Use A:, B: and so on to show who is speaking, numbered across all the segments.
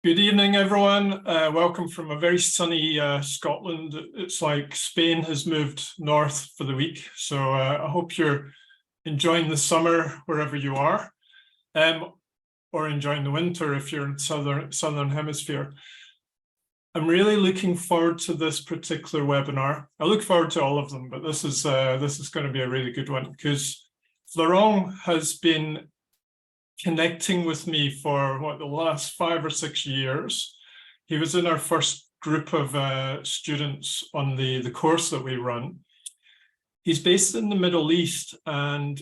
A: Good evening, everyone. Welcome from a very sunny Scotland. It's like Spain has moved north for the week. So I hope you're enjoying the summer wherever you are, or enjoying the winter if you're in southern hemisphere. I'm really looking forward to this particular webinar. I look forward to all of them, but this is going to be a really good one because Florent has been connecting with me for the last 5 or 6 years. He was in our first group of students on the course that we run. He's based in the Middle East, and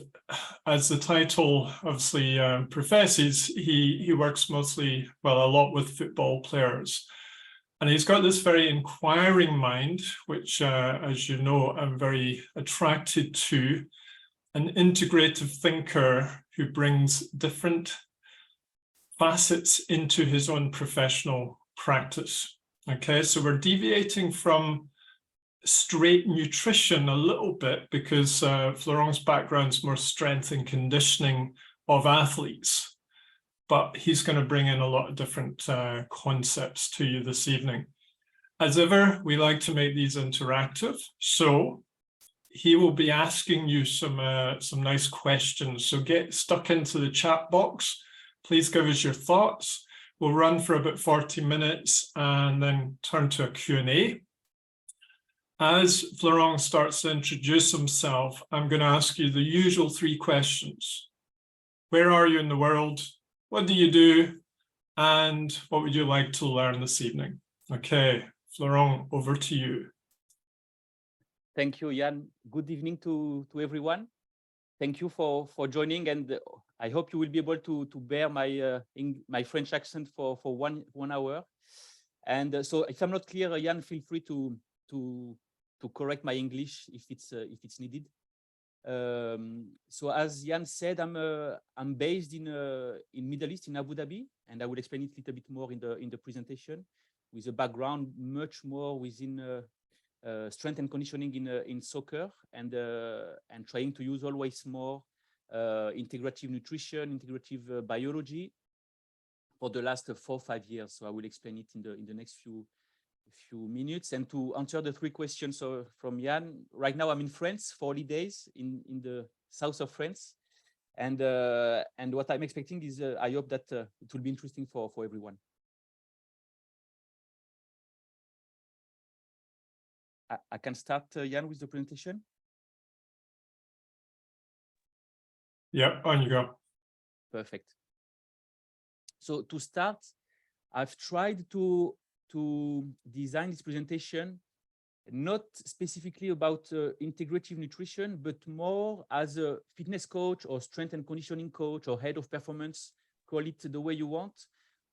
A: as the title obviously professes, he works mostly, well, a lot with football players. And he's got this very inquiring mind, which, as you know, I'm very attracted to. An integrative thinker who brings different facets into his own professional practice. Okay, so we're deviating from straight nutrition a little bit because Florent's background is more strength and conditioning of athletes, but he's going to bring in a lot of different concepts to you this evening. As ever, we like to make these interactive, so he will be asking you some nice questions. So get stuck into the chat box. Please give us your thoughts. We'll run for about 40 minutes and then turn to a Q&A. As Florent starts to introduce himself, I'm going to ask you the usual 3 questions. Where are you in the world? What do you do? And what would you like to learn this evening? Okay, Florent, over to you.
B: Thank you, Jan. Good evening to everyone. Thank you for joining, and I hope you will be able to bear my French accent for one hour. And so, if I'm not clear, Jan, feel free to correct my English if it's needed. So, as Jan said, I'm based in Middle East, in Abu Dhabi, and I will explain it a little bit more in the presentation, with a background much more within strength and conditioning in soccer, and trying to use always more integrative nutrition, integrative biology for the last 4 or 5 years. So I will explain it in the next few minutes. And to answer the 3 questions from Jan, right now I'm in France for holidays in the south of France, and what I'm expecting is I hope that it will be interesting for everyone. I can start, Jan, with the presentation.
A: Yeah, on you go.
B: Perfect. So to start, I've tried to design this presentation not specifically about integrative nutrition, but more as a fitness coach or strength and conditioning coach or head of performance, call it the way you want,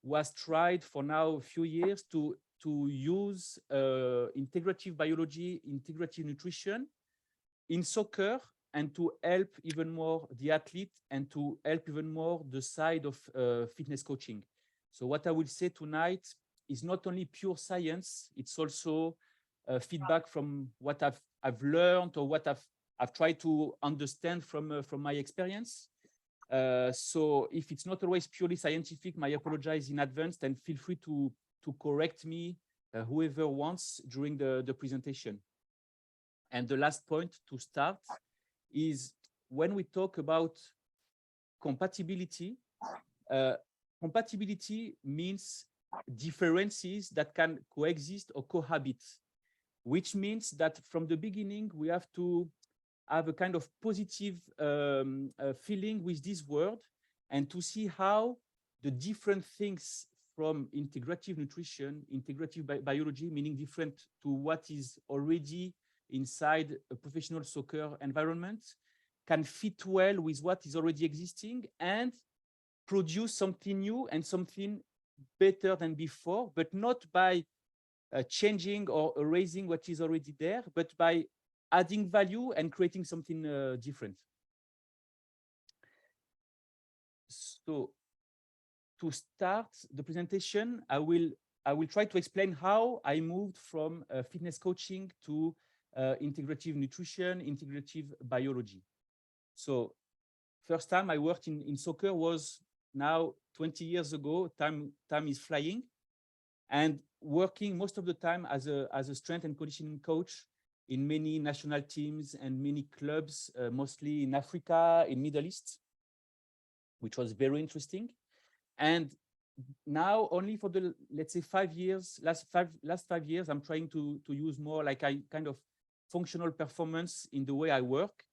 B: who has tried for now a few years to use integrative biology, integrative nutrition in soccer, and to help even more the athlete and to help even more the side of fitness coaching. So what I will say tonight is not only pure science, it's also feedback from what I've learned or what I've tried to understand from my experience. So if it's not always purely scientific, I apologize in advance, and feel free to correct me, whoever wants, during the presentation. And the last point to start is when we talk about compatibility, compatibility means differences that can coexist or cohabit, which means that from the beginning, we have to have a kind of positive feeling with this word, and to see how the different things from integrative nutrition, integrative biology, meaning different to what is already inside a professional soccer environment, can fit well with what is already existing and produce something new and something better than before, but not by changing or erasing what is already there, but by adding value and creating something different. So to start the presentation, I will try to explain how I moved from fitness coaching to integrative nutrition, integrative biology. So first time I worked in soccer was now 20 years ago. Time is flying. and working most of the time as a strength and conditioning coach in many national teams and many clubs, mostly in Africa, in Middle East, which was very interesting. And now only for the, let's say, 5 years, last 5 years, I'm trying to use more like a kind of functional performance in the way I work.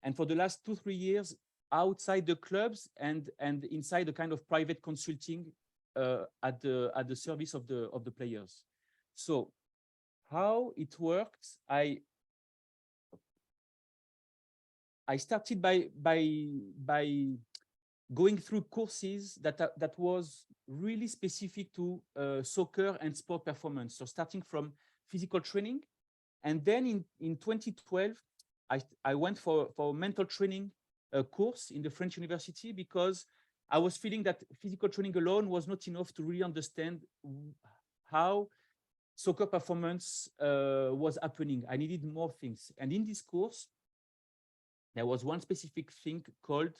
B: And for the last 2-3 years, outside the clubs and inside the kind of private consulting at the service of the players. So how it works, I started by going through courses that was really specific to soccer and sport performance. So starting from physical training, and then in 2012, I went for a mental training course in the French university, because I was feeling that physical training alone was not enough to really understand how soccer performance was happening. I needed more things. And in this course, there was one specific thing called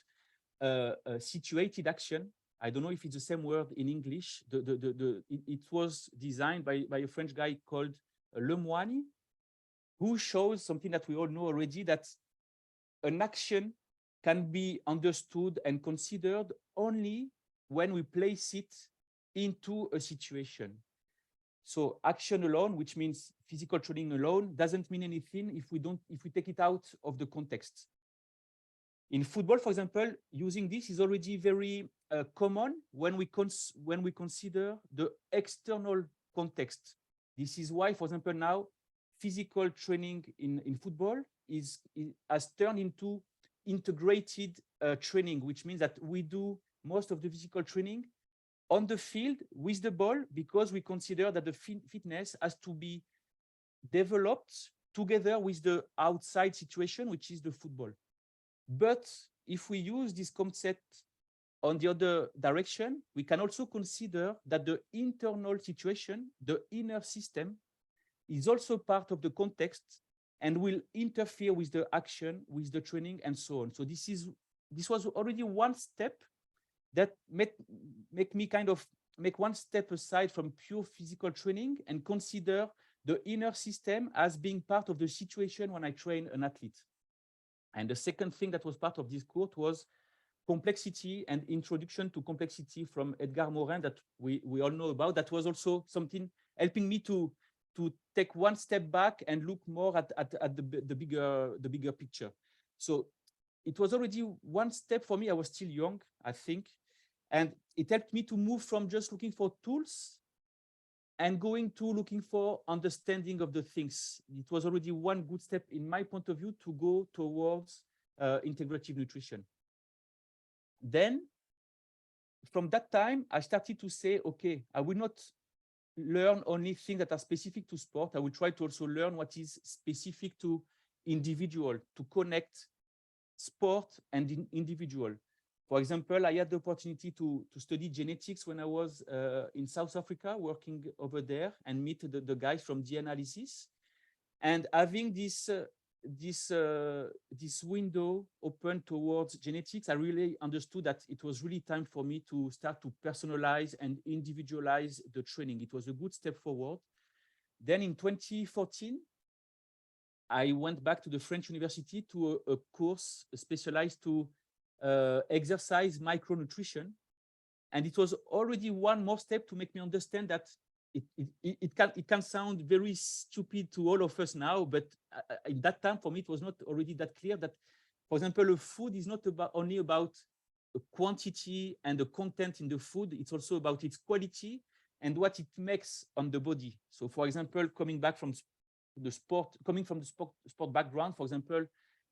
B: situated action. I don't know if it's the same word in English. It was designed by a French guy called Lemoine, who shows something that we all know already, that an action can be understood and considered only when we place it into a situation. So action alone, which means physical training alone, doesn't mean anything if we take it out of the context. In football, for example, using this is already very common when we consider the external context. This is why, for example, now physical training in football has turned into integrated training, which means that we do most of the physical training on the field with the ball, because we consider that the fitness has to be developed together with the outside situation, which is the football. But if we use this concept on the other direction, we can also consider that the internal situation, the inner system, is also part of the context and will interfere with the action, with the training, and so on. So this was already one step that make me kind of make one step aside from pure physical training and consider the inner system as being part of the situation when I train an athlete. And the second thing that was part of this course was complexity and introduction to complexity from Edgar Morin, that we all know about. That was also something helping me to take one step back and look more at the bigger picture. So it was already one step for me. I was still young, I think. And it helped me to move from just looking for tools and going to looking for understanding of the things. It was already one good step in my point of view to go towards integrative nutrition. Then from that time, I started to say, okay, I will not learn only things that are specific to sport. I will try to also learn what is specific to individual, to connect sport and individual. For example, I had the opportunity to study genetics when I was in South Africa, working over there, and meet the guys from DNA Analysis. And having this window open towards genetics, I really understood that it was really time for me to start to personalize and individualize the training. It was a good step forward. Then in 2014, I went back to the French university to a course specialized to exercise micronutrition. And it was already one more step to make me understand that it can sound very stupid to all of us now, but in that time for me it was not already that clear that, for example, a food is not only about the quantity and the content in the food, it's also about its quality and what it makes on the body. So for example, coming from the sport background, for example,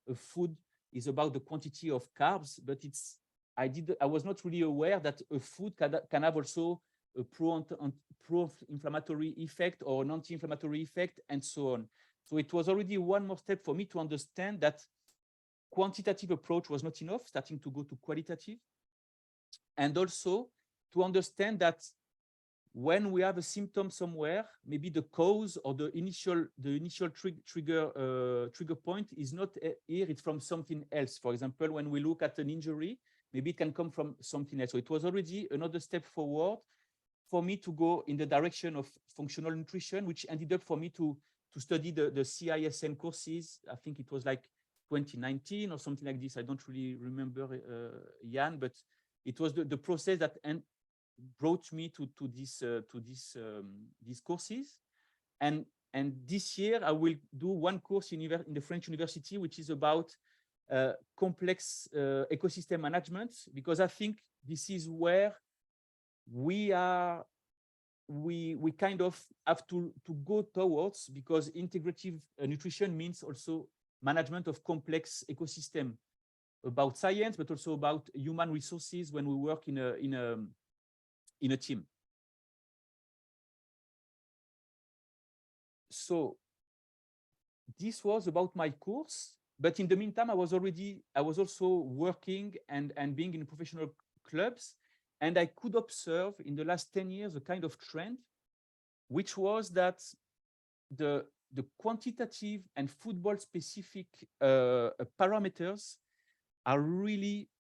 B: a food is about the quantity of carbs, but I was not really aware that a food can have also a pro-inflammatory effect or an anti-inflammatory effect, and so on. So it was already one more step for me to understand that quantitative approach was not enough, starting to go to qualitative, and also to understand that when we have a symptom somewhere, maybe the cause or the initial trigger point is not here, it's from something else. For example, when we look at an injury, maybe it can come from something else. So it was already another step forward for me to go in the direction of functional nutrition, which ended up for me to study the CISN courses. I think it was like 2019 or something like this. I don't really remember, Jan, but it was the process that brought me to these courses. And this year I will do one course in the French university, which is about complex ecosystem management, because I think this is where we kind of have to go towards, because integrative nutrition means also management of complex ecosystem, about science, but also about human resources when we work in a team. So this was about my course, but in the meantime, I was also working and being in professional clubs, and I could observe in the last 10 years a kind of trend, which was that the quantitative and football specific parameters are really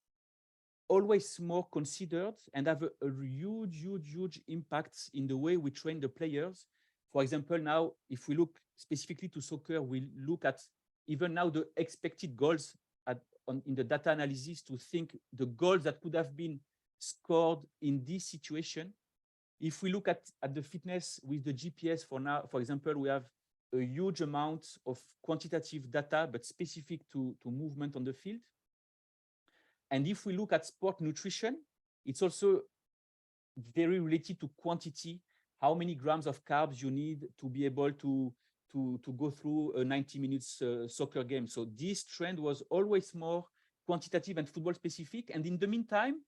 B: always more considered and have a huge impact in the way we train the players. For example, now, if we look specifically to soccer, we look at even now the expected goals in the data analysis to think the goals that could have been scored in this situation. If we look at the fitness with the GPS for now, for example, we have a huge amount of quantitative data, but specific to movement on the field. And if we look at sport nutrition, it's also very related to quantity, how many grams of carbs you need to be able to go through a 90 minutes soccer game. So this trend was always more quantitative and football specific. And in the meantime,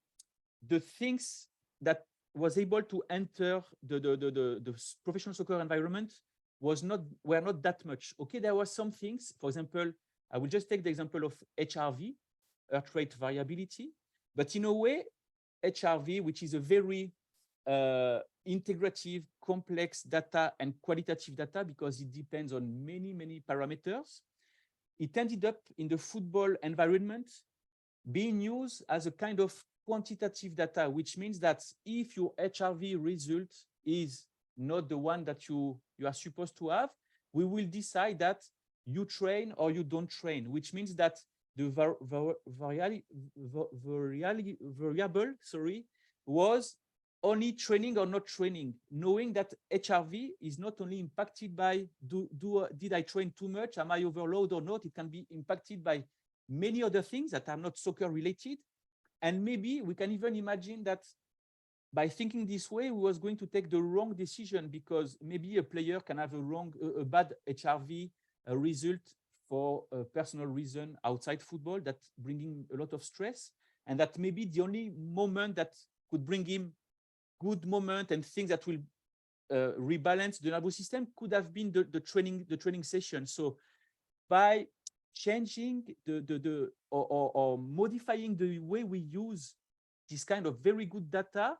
B: the things that was able to enter the professional soccer environment were not that much. Okay, there were some things. For example, I will just take the example of HRV, heart rate variability. But in a way, HRV, which is a very integrative, complex data and qualitative data, because it depends on many parameters, it ended up in the football environment being used as a kind of quantitative data, which means that if your HRV result is not the one that you are supposed to have, we will decide that you train or you don't train, which means that the variable was only training or not training, knowing that HRV is not only impacted by did I train too much, am I overload or not? It can be impacted by many other things that are not soccer related. And maybe we can even imagine that by thinking this way, we was going to take the wrong decision, because maybe a player can have a bad HRV result for a personal reason outside football that's bringing a lot of stress, and that maybe the only moment that could bring him good moment and things that will rebalance the nervous system could have been the training session. So by changing or modifying the way we use this kind of very good data,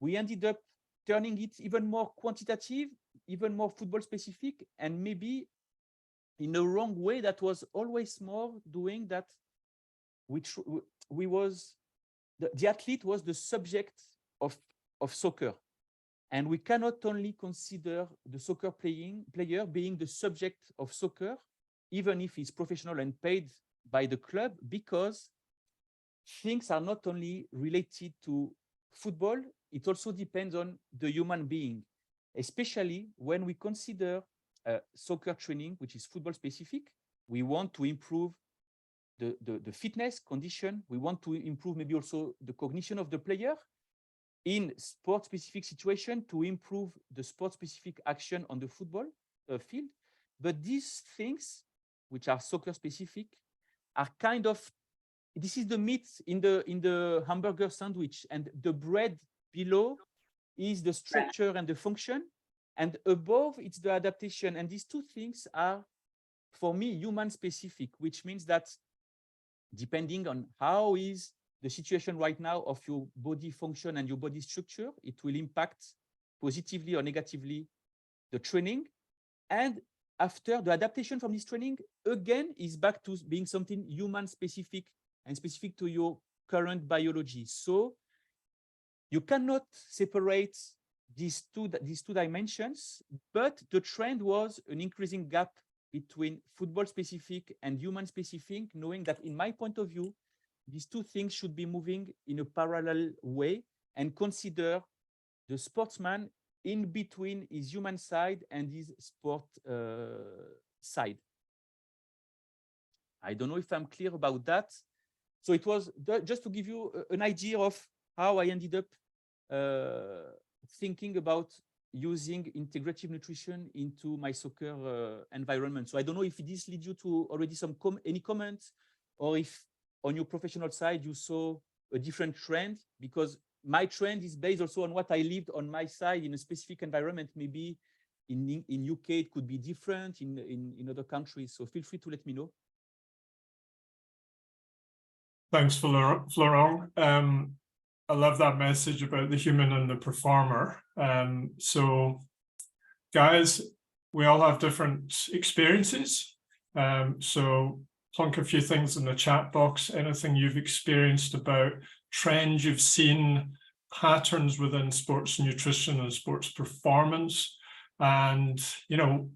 B: we ended up turning it even more quantitative, even more football specific, and maybe in a wrong way that was always more doing that, which the athlete was the subject of soccer. And we cannot only consider the soccer player being the subject of soccer, even if he's professional and paid by the club, because things are not only related to football, it also depends on the human being, especially when we consider soccer training, which is football specific. We want to improve the fitness condition. We want to improve maybe also the cognition of the player in sport specific situation to improve the sport specific action on the football field. But these things, which are soccer specific, are kind of, this is the meat in the hamburger sandwich, and the bread below is the structure and the function, and above it's the adaptation. And these two things are, for me, human specific, which means that depending on how is the situation right now of your body function and your body structure, it will impact positively or negatively the training. And after the adaptation from this training, again, is back to being something human specific and specific to your current biology. So you cannot separate these two dimensions, but the trend was an increasing gap between football specific and human specific, knowing that in my point of view, these two things should be moving in a parallel way and consider the sportsman in between his human side and his sport side. I don't know if I'm clear about that. So it was just to give you an idea of how I ended up thinking about using integrative nutrition into my soccer environment. So I don't know if this leads you to already any comments, or if on your professional side you saw a different trend, because my trend is based also on what I lived on my side in a specific environment. Maybe in UK it could be different, in other countries. So feel free to let me know.
A: Thanks, Florent. I love that message about the human and the performer. So, guys, we all have different experiences. So plunk a few things in the chat box, anything you've experienced about trends you've seen, patterns within sports nutrition and sports performance, and, you know,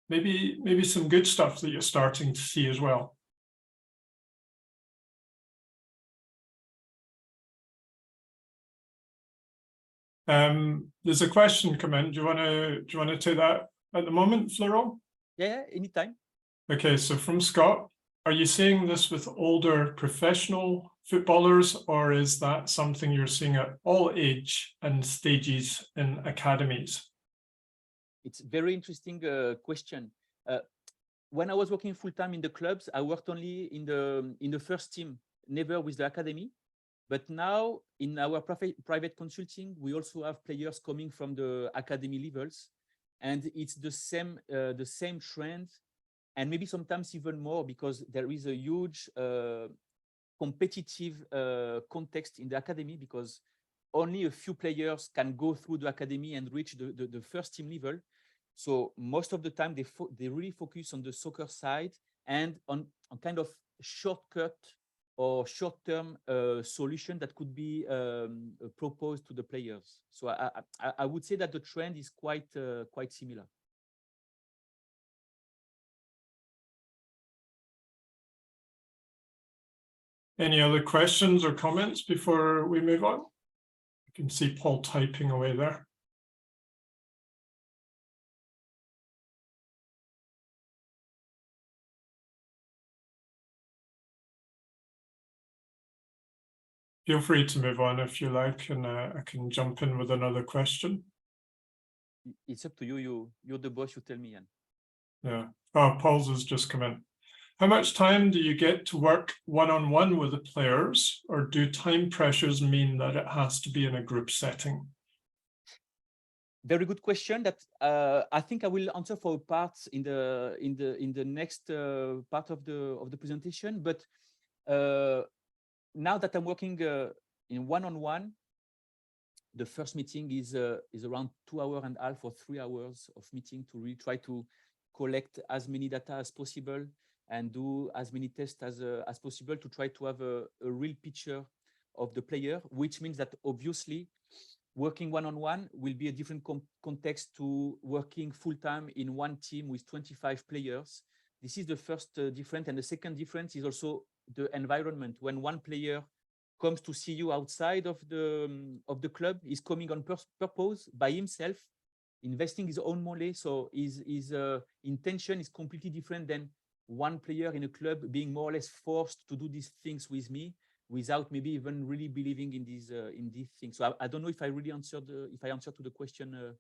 A: maybe some good stuff that you're starting to see as well. There's a question come in. Do you want to take that at the moment, Florent?
B: Yeah, anytime.
A: Okay, so from Scott, are you seeing this with older professional footballers, or is that something you're seeing at all age and stages in academies?
B: It's a very interesting question. When I was working full-time in the clubs, I worked only in the first team, never with the academy. But now in our private consulting, we also have players coming from the academy levels, and it's the same trend, and maybe sometimes even more, because there is a huge competitive context in the academy, because only a few players can go through the academy and reach the first team level. So most of the time they really focus on the soccer side and on kind of shortcut or short-term solution that could be proposed to the players. So I would say that the trend is quite similar.
A: Any other questions or comments before we move on? I can see Paul typing away there. Feel free to move on if you like, and I can jump in with another question.
B: It's up to you. You're the boss. You tell me, Ian.
A: Yeah. Oh, Paul's has just come in. How much time do you get to work one-on-one with the players, or do time pressures mean that it has to be in a group setting?
B: Very good question that I think I will answer for parts in the next part of the presentation. But now that I'm working in one-on-one, the first meeting is around 2.5 hours or 3 hours of meeting to really try to collect as many data as possible and do as many tests as possible to try to have a real picture of the player, which means that obviously working one-on-one will be a different context to working full-time in one team with 25 players. This is the first difference. And the second difference is also the environment. When one player comes to see you outside of the club, he's coming on purpose by himself, investing his own money. So his intention is completely different than one player in a club being more or less forced to do these things with me without maybe even really believing in these things. So I don't know if I really answered to the question,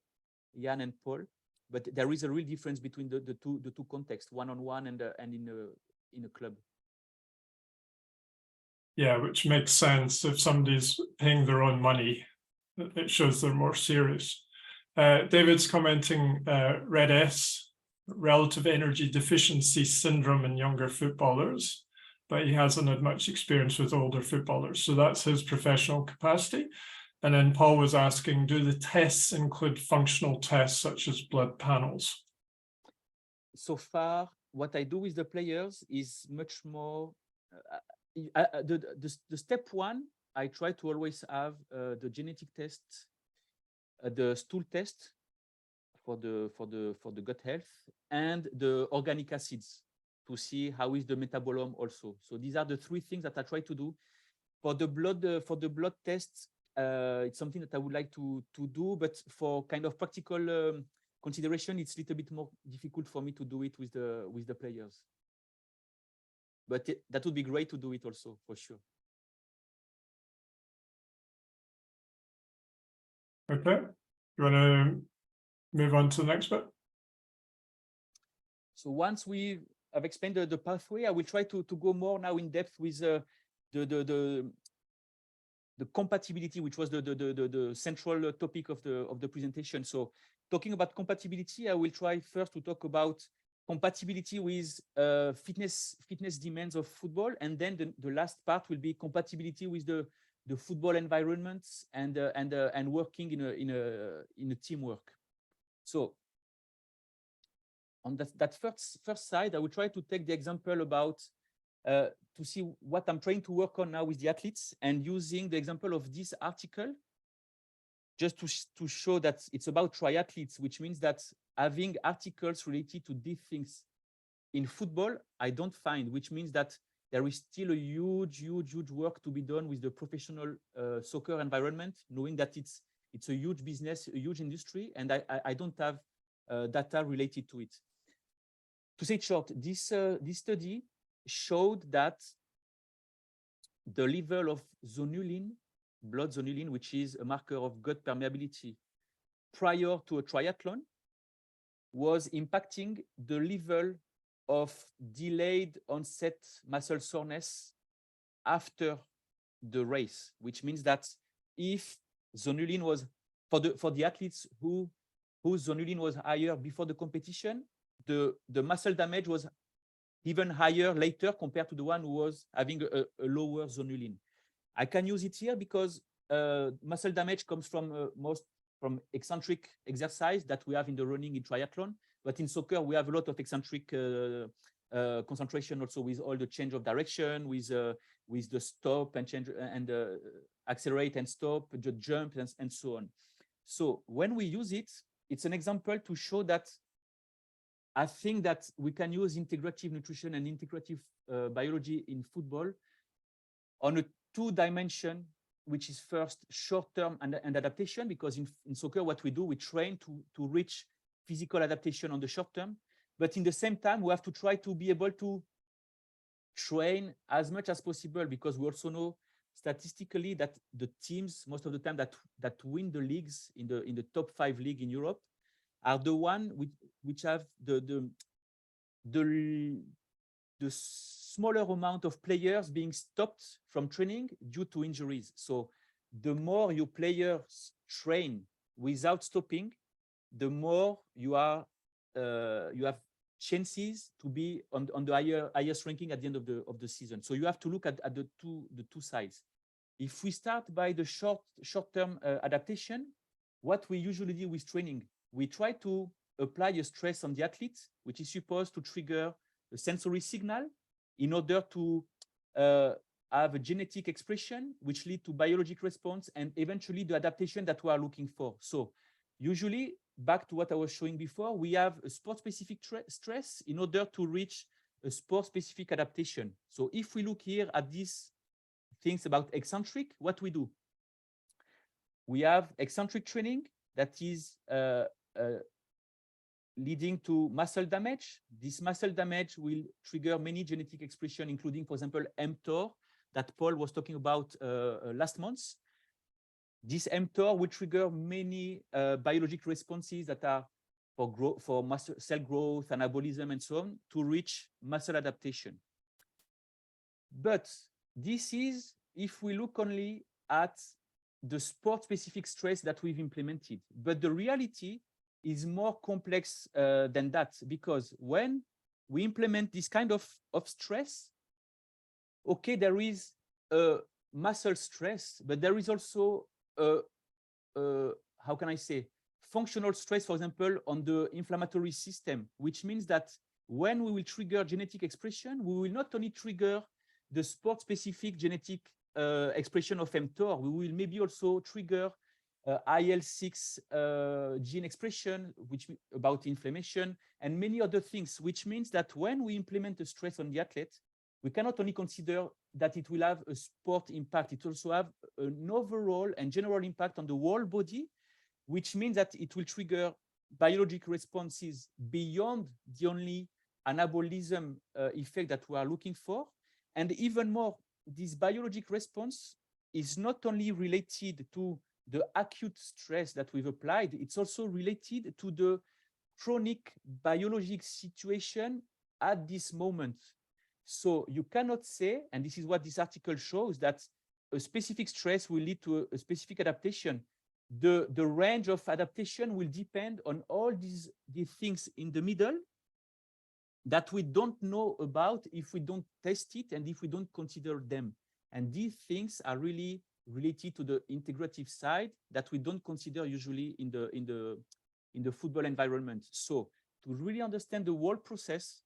B: Jan and Paul, but there is a real difference between the two contexts, one-on-one and in a club.
A: Yeah, which makes sense. If somebody's paying their own money, it shows they're more serious. David's commenting, red S, relative energy deficiency syndrome in younger footballers, but he hasn't had much experience with older footballers. So that's his professional capacity. And then Paul was asking, do the tests include functional tests such as blood panels? So
B: far, what I do with the players is much more, the step one, I try to always have the genetic test the stool test for the gut health and the organic acids to see how is the metabolome also. So these are the three things that I try to do. For the blood tests, it's something that I would like to do, but for kind of practical consideration, it's a little bit more difficult for me to do it with the players. But that would be great to do it also, for sure.
A: Okay, you want to move on to the next bit?
B: So once I've explained the pathway, I will try to go more now in depth with the compatibility, which was the central topic of the presentation. So talking about compatibility, I will try first to talk about compatibility with fitness teams of football, and then the last part will be compatibility with the football environments and working in a teamwork. So on that first side, I will try to take the example about to see what I'm trying to work on now with the athletes, and using the example of this article just to show that it's about triathletes, which means that having articles related to these things in football, I don't find, which means that there is still a huge work to be done with the professional soccer environment, knowing that it's a huge business, a huge industry, and I don't have data related to it. To say it short, this study showed that the level of zonulin, blood zonulin, which is a marker of gut permeability, prior to a triathlon, was impacting the level of delayed onset muscle soreness after the race, which means that if zonulin was for the athletes whose zonulin was higher before the competition, the muscle damage was even higher later compared to the one who was having a lower zonulin. I can use it here because muscle damage comes from from eccentric exercise that we have in the running in triathlon, but in soccer we have a lot of eccentric concentration also, with all the change of direction, with the stop and change and accelerate and stop, the jump and so on. So when we use it, it's an example to show that I think that we can use integrative nutrition and integrative biology in football on a two-dimension, which is first short-term and adaptation, because in soccer, what we do, we train to reach physical adaptation on the short term. But in the same time, we have to try to be able to train as much as possible, because we also know statistically that the teams, most of the time, that win the leagues in the top 5 league in Europe are the one which have the smaller amount of players being stopped from training due to injuries. So the more your players train without stopping, the more you have chances to be on the highest ranking at the end of the season. So you have to look at the two sides. If we start by the short-term adaptation, what we usually do with training, we try to apply a stress on the athlete, which is supposed to trigger a sensory signal in order to have a genetic expression, which lead to biologic response and eventually the adaptation that we are looking for. So usually, back to what I was showing before, we have a sport-specific stress in order to reach a sport-specific adaptation. So if we look here at these things about eccentric, what we do? We have eccentric training that is leading to muscle damage. This muscle damage will trigger many genetic expression, including, for example, mTOR that Paul was talking about last month. This mTOR will trigger many biologic responses that are for muscle cell growth, anabolism, and so on, to reach muscle adaptation. But this is if we look only at the sport-specific stress that we've implemented. But the reality is more complex than that, because when we implement this kind of stress, okay, there is a muscle stress, but there is also how can I say, functional stress, for example, on the inflammatory system, which means that when we will trigger genetic expression, we will not only trigger the sport-specific genetic expression of mTOR, we will maybe also trigger IL-6 gene expression, which about inflammation, and many other things, which means that when we implement a stress on the athlete, we cannot only consider that it will have a sport impact, it also have an overall and general impact on the whole body, which means that it will trigger biologic responses beyond the only anabolism effect that we are looking for. And even more, this biologic response is not only related to the acute stress that we've applied, it's also related to the chronic biologic situation at this moment. So you cannot say, and this is what this article shows, that a specific stress will lead to a specific adaptation. The range of adaptation will depend on all these things in the middle that we don't know about if we don't test it and if we don't consider them. And these things are really related to the integrative side that we don't consider usually in the football environment. So to really understand the whole process,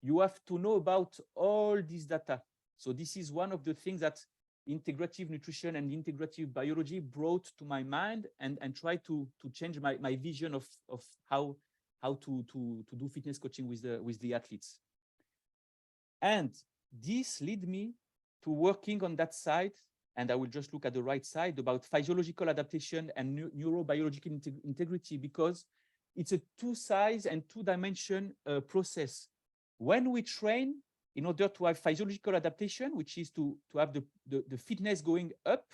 B: you have to know about all this data. So this is one of the things that integrative nutrition and integrative biology brought to my mind and try to change my vision of how to do fitness coaching with the athletes. And this led me to working on that side, and I will just look at the right side about physiological adaptation and neurobiological integrity, because it's a two-size and two-dimension process. When we train, in order to have physiological adaptation, which is to have the fitness going up,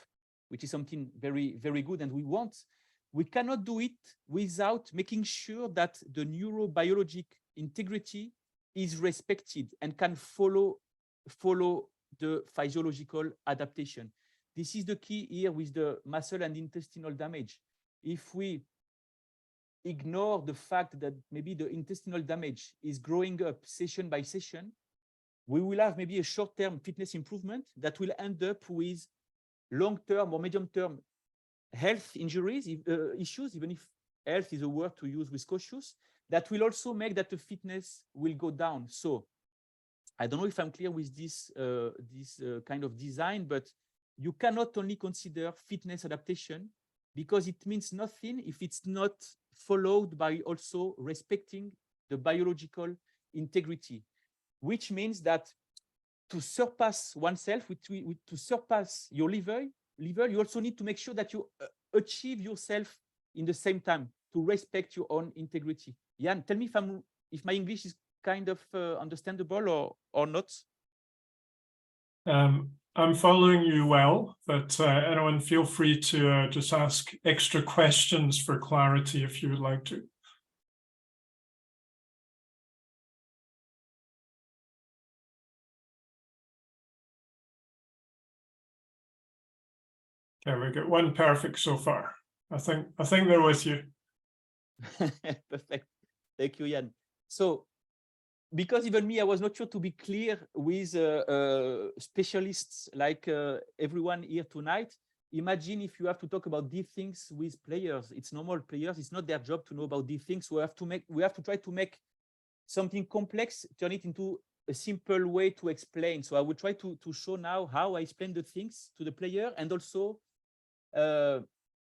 B: which is something very, very good and we want, we cannot do it without making sure that the neurobiologic integrity is respected and can follow the physiological adaptation. This is the key here with the muscle and intestinal damage. If we ignore the fact that maybe the intestinal damage is growing up session by session, we will have maybe a short-term fitness improvement that will end up with long-term or medium-term health injuries, issues, even if health is a word to use with cautious, that will also make that the fitness will go down. So I don't know if I'm clear with this, kind of design, but you cannot only consider fitness adaptation because it means nothing if it's not followed by also respecting the biological integrity, which means that to surpass oneself, to surpass your liver, you also need to make sure that you achieve yourself in the same time, to respect your own integrity. Jan, tell me if my English is kind of understandable or not.
A: I'm following you well, but anyone feel free to just ask extra questions for clarity if you would like to. Okay, we got one perfect so far. I think they're with you.
B: Perfect. Thank you, Jan. So, because even me, I was not sure to be clear with specialists like everyone here tonight. Imagine if you have to talk about these things with players. It's normal players. It's not their job to know about these things. We have to try to make something complex, turn it into a simple way to explain. So I will try to show now how I explain the things to the player and also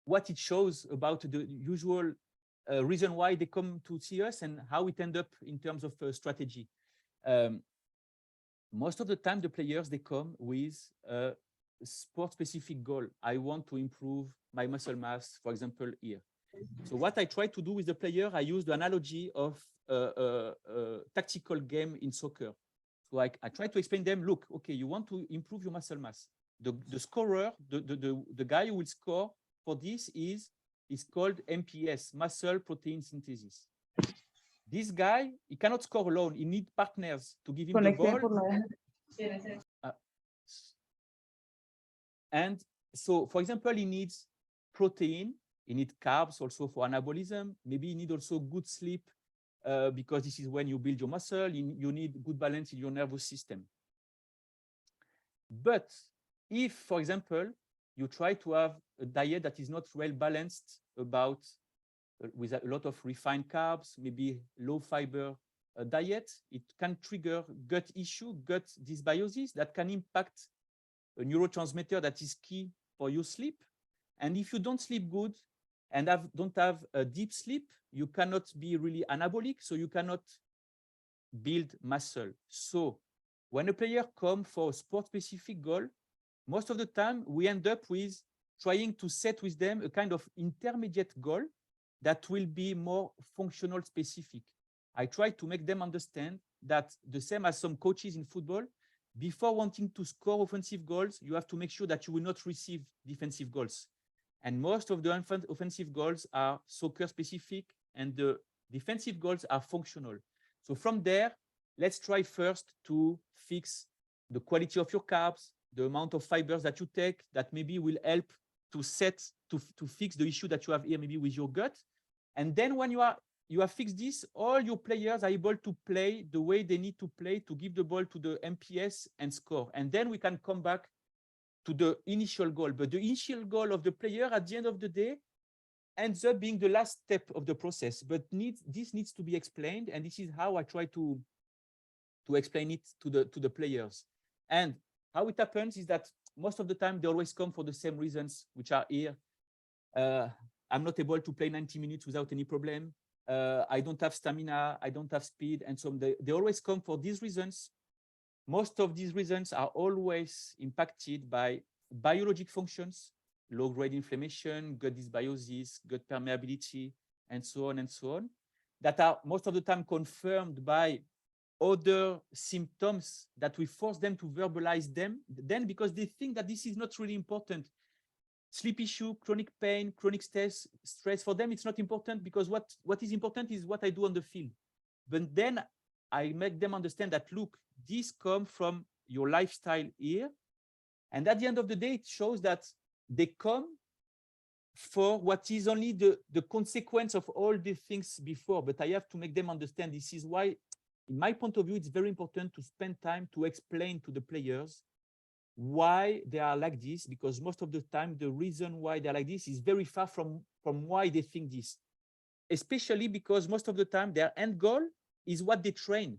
B: what it shows about the usual reason why they come to see us and how it end up in terms of strategy. Most of the time, the players, they come with a sport-specific goal. I want to improve my muscle mass, for example, here. So what I try to do with the player, I use the analogy of a tactical game in soccer. So I try to explain them, look, okay, you want to improve your muscle mass. The scorer, the guy who will score for this is called MPS, muscle protein synthesis. This guy, he cannot score alone. He needs partners to give him the ball. And so, for example, he needs protein. He needs carbs also for anabolism. Maybe he needs also good sleep because this is when you build your muscle. You need good balance in your nervous system. But if, for example, you try to have a diet that is not well balanced about with a lot of refined carbs, maybe low fiber diet, it can trigger gut issue, gut dysbiosis that can impact a neurotransmitter that is key for your sleep. And if you don't sleep good, and don't have a deep sleep, you cannot be really anabolic, so you cannot build muscle. So when a player comes for a sport-specific goal, most of the time we end up with trying to set with them a kind of intermediate goal that will be more functional specific. I try to make them understand that the same as some coaches in football, before wanting to score offensive goals, you have to make sure that you will not receive defensive goals. And most of the offensive goals are soccer specific and the defensive goals are functional. So from there, let's try first to fix the quality of your carbs, the amount of fibers that you take, that maybe will help to fix the issue that you have here, maybe with your gut. And then when you have fixed this, all your players are able to play the way they need to play to give the ball to the MPS and score. And then we can come back to the initial goal. But the initial goal of the player at the end of the day ends up being the last step of the process. But this needs to be explained. And this is how I try to explain it to the players. And how it happens is that most of the time they always come for the same reasons, which are here. I'm not able to play 90 minutes without any problem. I don't have stamina, I don't have speed. And so they always come for these reasons. Most of these reasons are always impacted by biologic functions, low-grade inflammation, gut dysbiosis, gut permeability, and so on, that are most of the time confirmed by other symptoms that we force them to verbalize them then because they think that this is not really important. Sleep issue, chronic pain, chronic stress for them, it's not important because what is important is what I do on the field. But then I make them understand that, look, this comes from your lifestyle here. And at the end of the day, it shows that they come for what is only the consequence of all the things before. But I have to make them understand this is why, in my point of view, it's very important to spend time to explain to the players why they are like this, because most of the time, the reason why they're like this is very far from why they think this, especially because most of the time their end goal is what they train.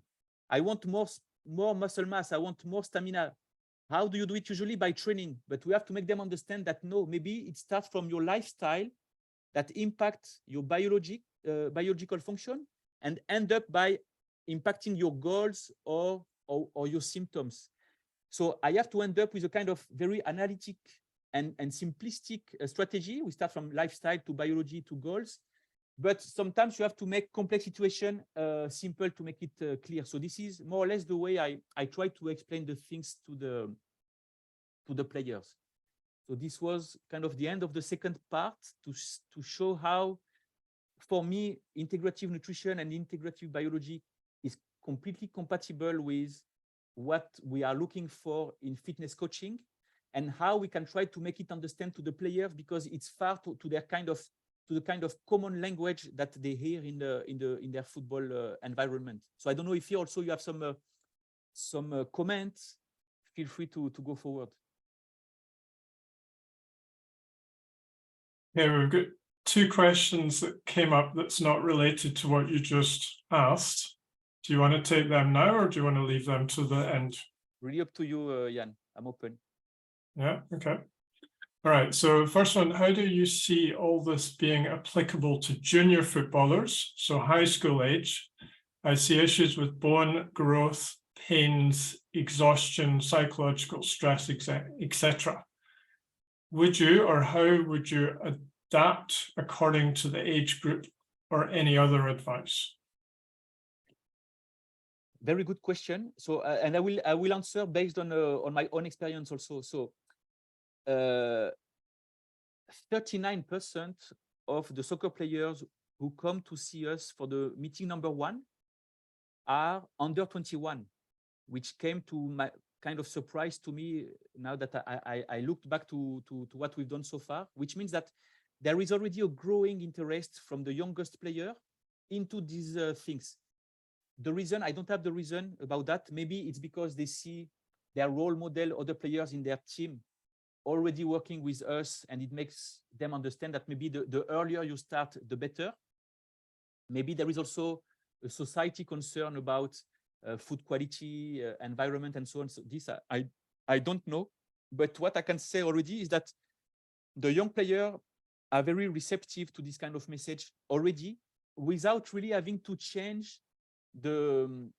B: I want more muscle mass. I want more stamina. How do you do it? Usually by training, but we have to make them understand that no, maybe it starts from your lifestyle that impacts your biological function and end up by impacting your goals or your symptoms. So I have to end up with a kind of very analytic and simplistic strategy. We start from lifestyle to biology to goals, but sometimes you have to make complex situation simple to make it clear. So this is more or less the way I try to explain the things to the players. So this was kind of the end of the second part to show how, for me, integrative nutrition and integrative biology is completely compatible with what we are looking for in fitness coaching, and how we can try to make it understand to the players because it's far to the kind of common language that they hear in their football environment. So I don't know if you also have some comments. Feel free to go forward.
A: Yeah, we've got two questions that came up that's not related to what you just asked. Do you want to take them now or do you want to leave them to the end?
B: Really up to you, Jan. I'm open.
A: Yeah, okay. All right, so first one, how do you see all this being applicable to junior footballers, so high school age? I see issues with bone growth, pains, exhaustion, psychological stress, etc. Would you, or how would you adapt according to the age group or any other advice?
B: Very good question. So, and I will answer based on my own experience also. So, 39% of the soccer players who come to see us for the meeting number 1 are under 21, which came to my kind of surprise to me now that I looked back to what we've done so far, which means that there is already a growing interest from the youngest player into these things. The reason, I don't have the reason about that. Maybe it's because they see their role model, other players in their team already working with us, and it makes them understand that maybe the earlier you start, the better. Maybe there is also a society concern about food quality, environment, and so on. So this, I don't know. But what I can say already is that the young player are very receptive to this kind of message already, without really having to change the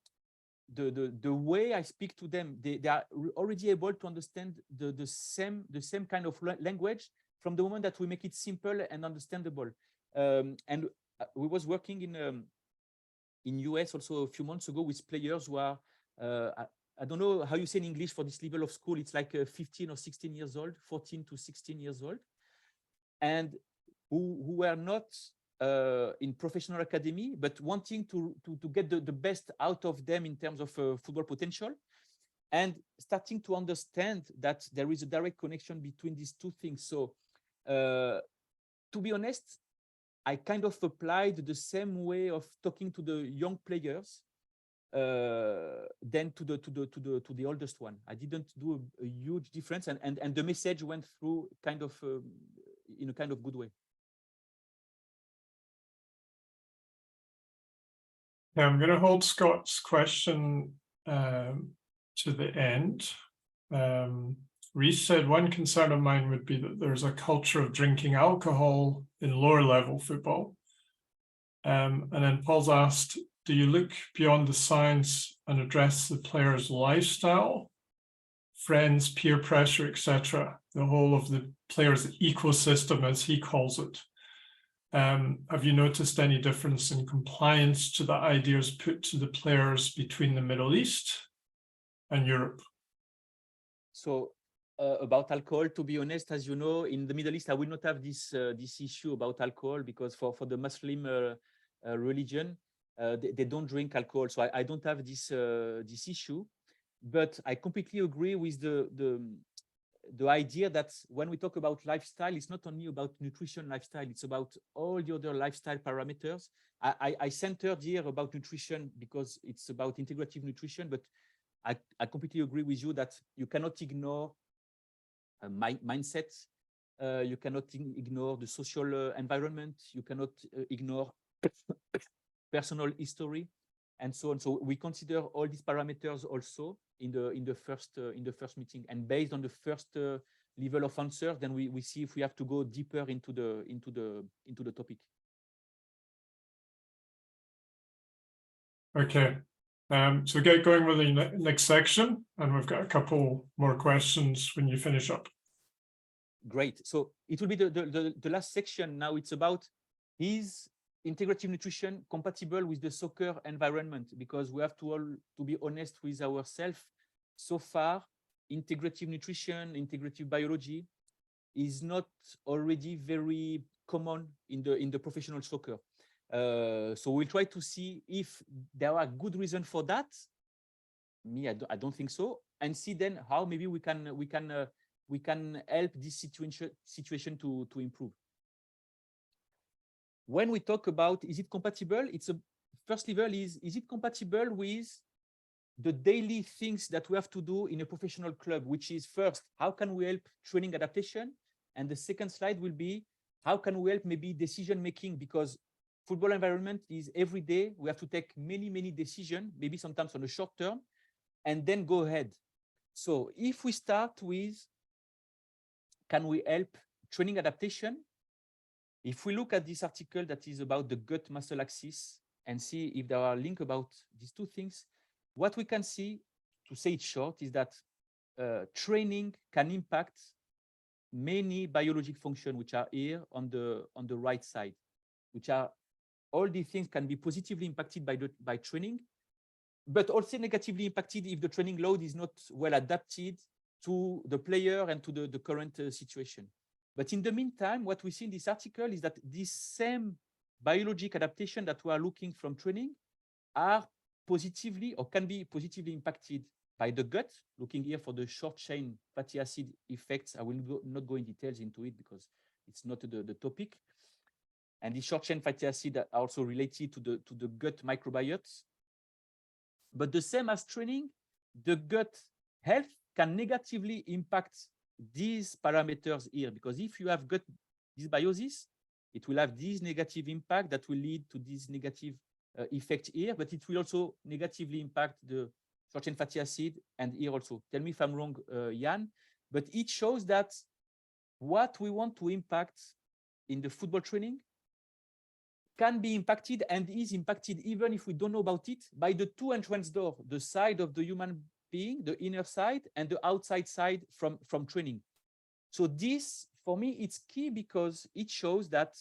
B: way I speak to them. They are already able to understand the same kind of language from the moment that we make it simple and understandable. And we was working in US also a few months ago with players who are I don't know how you say in English for this level of school. It's like 15 or 16 years old, 14 to 16 years old, and who were not in professional academy, but wanting to get the best out of them in terms of football potential, and starting to understand that there is a direct connection between these two things. So to be honest, I kind of applied the same way of talking to the young players than to the oldest one. I didn't do a huge difference, and the message went through kind of in a kind of good way.
A: Yeah, I'm going to hold Scott's question to the end. Reese said one concern of mine would be that there's a culture of drinking alcohol in lower level football. And then Paul's asked, do you look beyond the science and address the player's lifestyle, friends, peer pressure, etc., the whole of the player's ecosystem, as he calls it? Have you noticed any difference in compliance to the ideas put to the players between the Middle East and Europe?
B: So about alcohol, to be honest, as you know, in the Middle East, I will not have this issue about alcohol, because for the Muslim religion, they don't drink alcohol. So I don't have this issue. But I completely agree with the idea that when we talk about lifestyle, it's not only about nutrition lifestyle, it's about all the other lifestyle parameters. I centered here about nutrition because it's about integrative nutrition, but I completely agree with you that you cannot ignore mindset, you cannot ignore the social environment, you cannot ignore personal history, and so on. So we consider all these parameters also in the first meeting, and based on the first level of answer, then we see if we have to go deeper into the topic.
A: Okay, so get going with the next section, and we've got a couple more questions when you finish up.
B: Great. So it will be the last section now. It's about, is integrative nutrition compatible with the soccer environment? Because we have to be honest with ourselves. So far, integrative nutrition, integrative biology is not already very common in the professional soccer. So we'll try to see if there are good reasons for that. Me, I don't think so. And see then how maybe we can help this situation to improve. When we talk about is it compatible, it's a first level is it compatible with the daily things that we have to do in a professional club, which is first, how can we help training adaptation? And the second slide will be, how can we help maybe decision making? Because football environment is every day, we have to take many decisions, maybe sometimes on the short term, and then go ahead. So if we start with, can we help training adaptation? If we look at this article that is about the gut muscle axis and see if there are links about these two things, what we can see, to say it short, is that training can impact many biologic functions, which are here on the right side, which are all these things can be positively impacted by training, but also negatively impacted if the training load is not well adapted to the player and to the current situation. But in the meantime, what we see in this article is that this same biologic adaptation that we are looking from training are positively or can be positively impacted by the gut, looking here for the short chain fatty acid effects. I will not go in details into it because it's not the topic. And the short chain fatty acid are also related to the gut microbiotes. But the same as training, the gut health can negatively impact these parameters here, because if you have gut dysbiosis, it will have this negative impact that will lead to this negative effect here, but it will also negatively impact the short chain fatty acid and here also. Tell me if I'm wrong, Jan, but it shows that what we want to impact in the football training can be impacted and is impacted, even if we don't know about it, by the two entrance doors, the side of the human being, the inner side, and the outside side from training. So this, for me, it's key because it shows that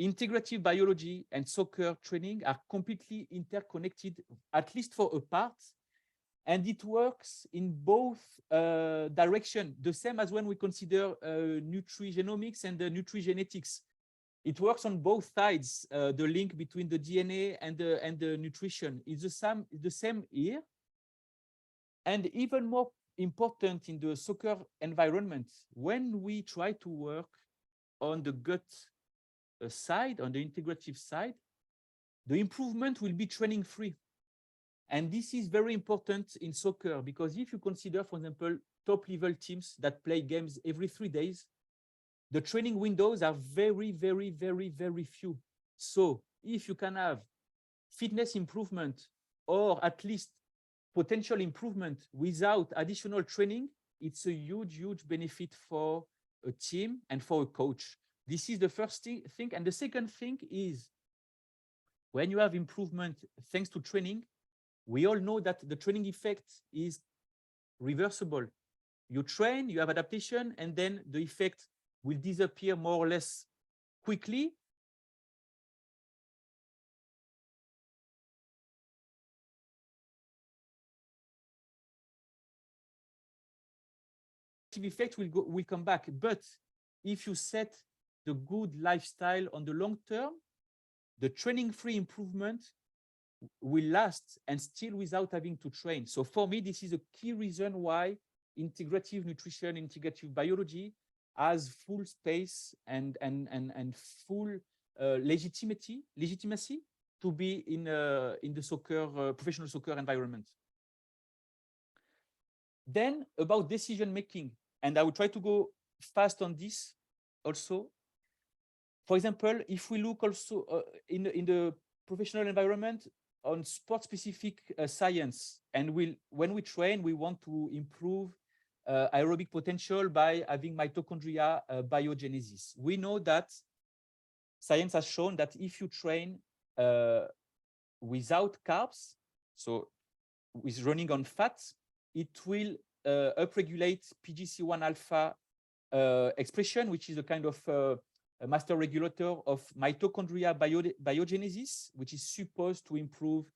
B: integrative biology and soccer training are completely interconnected, at least for a part, and it works in both directions, the same as when we consider nutrigenomics and the nutrigenetics. It works on both sides, the link between the DNA and the nutrition. It's the same here. And even more important in the soccer environment, when we try to work on the gut side, on the integrative side, the improvement will be training free. And this is very important in soccer because if you consider, for example, top level teams that play games every 3 days, the training windows are very, very, very, very few. So if you can have fitness improvement or at least potential improvement without additional training, it's a huge, huge benefit for a team and for a coach. This is the first thing. And the second thing is when you have improvement thanks to training, we all know that the training effect is reversible. You train, you have adaptation, and then the effect will disappear more or less quickly. The effect will come back. But if you set the good lifestyle on the long term, the training-free improvement will last and still without having to train. So for me, this is a key reason why integrative nutrition, integrative biology has full space and full legitimacy to be in the soccer professional soccer environment. Then about decision making, and I will try to go fast on this also. For example, if we look also in the professional environment on sport-specific science, and when we train, we want to improve aerobic potential by having mitochondria biogenesis. We know that science has shown that if you train without carbs, so with running on fats, it will upregulate PGC1 alpha expression, which is a kind of a master regulator of mitochondria biogenesis, which is supposed to improve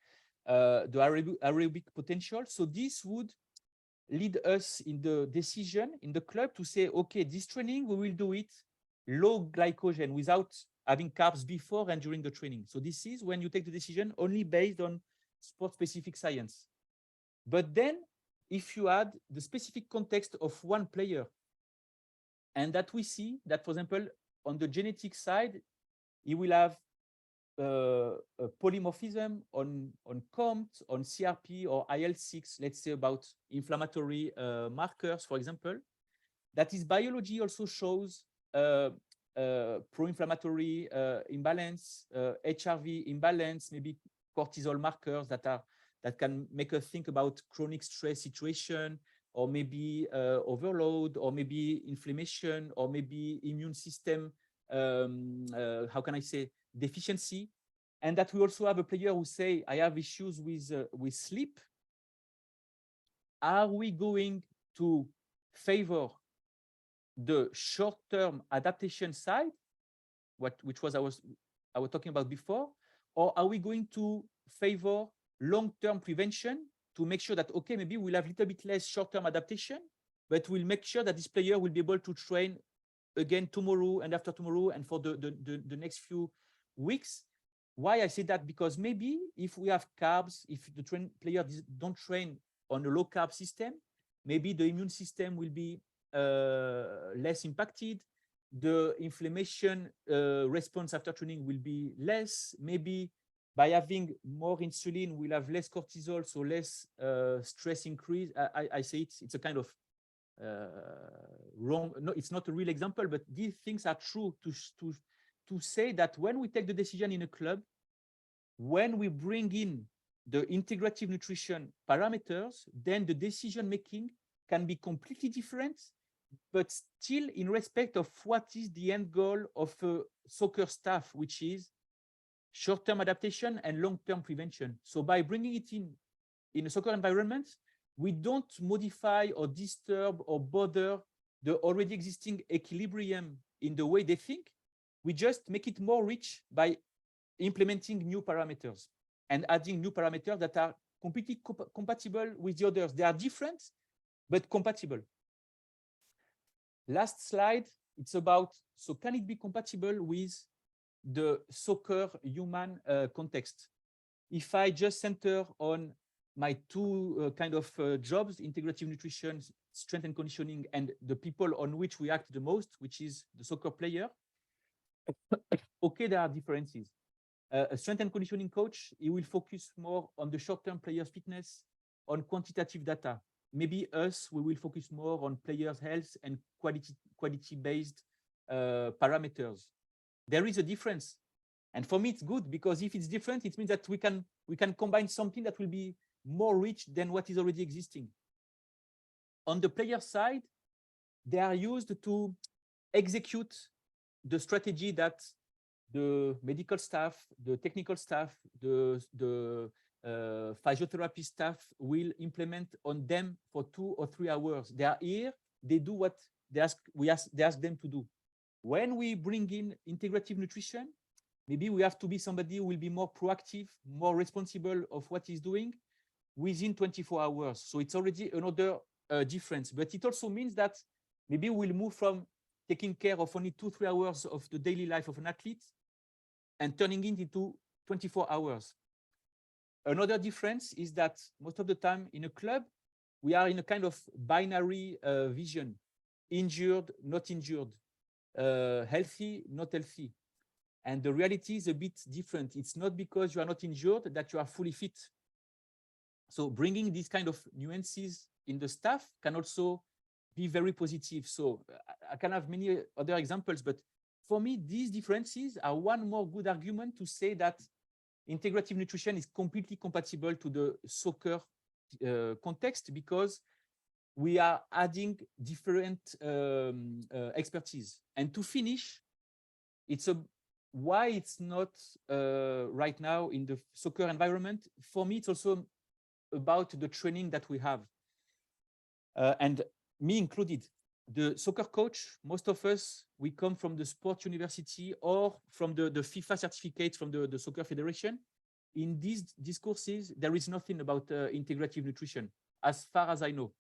B: the aerobic potential. So this would lead us in the decision in the club to say, okay, this training, we will do it low glycogen without having carbs before and during the training. So this is when you take the decision only based on sport-specific science. But then if you add the specific context of one player, and that we see that, for example, on the genetic side, he will have a polymorphism on COMT, on CRP or IL-6, let's say about inflammatory markers, for example. That his biology also shows pro-inflammatory imbalance, HRV imbalance, maybe cortisol markers that can make us think about chronic stress situation, or maybe overload, or maybe inflammation, or maybe immune system, how can I say, deficiency. And that we also have a player who say, I have issues with sleep. Are we going to favor the short-term adaptation side, which was I was talking about before, or are we going to favor long-term prevention to make sure that, okay, maybe we'll have a little bit less short-term adaptation, but we'll make sure that this player will be able to train again tomorrow and after tomorrow and for the next few weeks. Why I say that? Because maybe if we have carbs, if the player don't train on a low-carb system, maybe the immune system will be less impacted. The inflammation response after training will be less. Maybe by having more insulin, we'll have less cortisol, so less stress increase. I say it's a kind of wrong. No, it's not a real example, but these things are true to say that when we take the decision in a club, when we bring in the integrative nutrition parameters, then the decision making can be completely different but still in respect of what is the end goal of soccer staff, which is short-term adaptation and long-term prevention. So by bringing it in a soccer environment, we don't modify or disturb or bother the already existing equilibrium in the way they think. We just make it more rich by implementing new parameters and adding new parameters that are completely compatible with the others. They are different, but compatible. Last slide, it's about, so can it be compatible with the soccer human context? If I just center on my two kind of jobs, integrative nutrition, strength and conditioning, and the people on which we act the most, which is the soccer player, okay, there are differences. A strength and conditioning coach, he will focus more on the short-term players' fitness, on quantitative data. Maybe us, we will focus more on players' health and quality-based parameters. There is a difference. And for me, it's good because if it's different, it means that we can combine something that will be more rich than what is already existing. On the player side, they are used to execute the strategy that the medical staff, the technical staff, the physiotherapy staff will implement on them for 2 or 3 hours. They are here, they do what they ask them to do. When we bring in integrative nutrition, maybe we have to be somebody who will be more proactive, more responsible of what he's doing within 24 hours. So it's already another difference. But it also means that maybe we'll move from taking care of only 2-3 hours of the daily life of an athlete and turning it into 24 hours. Another difference is that most of the time in a club, we are in a kind of binary vision, injured, not injured, healthy, not healthy. And the reality is a bit different. It's not because you are not injured that you are fully fit. So bringing these kind of nuances in the staff can also be very positive. So I can have many other examples, but for me, these differences are one more good argument to say that integrative nutrition is completely compatible to the soccer context because we are adding different expertise. And to finish, why it's not right now in the soccer environment. For me, it's also about the training that we have. And me included, the soccer coach, most of us, we come from the sport university or from the FIFA certificate from the soccer federation. In these discourses, there is nothing about integrative nutrition, as far as I know.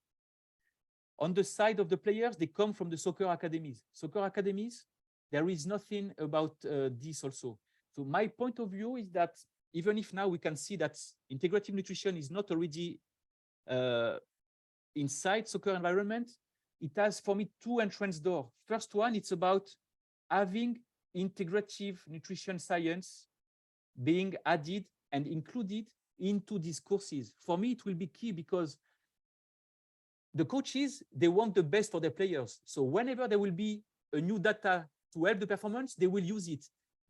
B: On the side of the players, they come from the soccer academies. Soccer academies, there is nothing about this also. So my point of view is that even if now we can see that integrative nutrition is not already inside soccer environment, it has for me 2 entrance doors. First one, it's about having integrative nutrition science being added and included into these courses. For me, it will be key because the coaches, they want the best for their players. So whenever there will be a new data to help the performance, they will use it.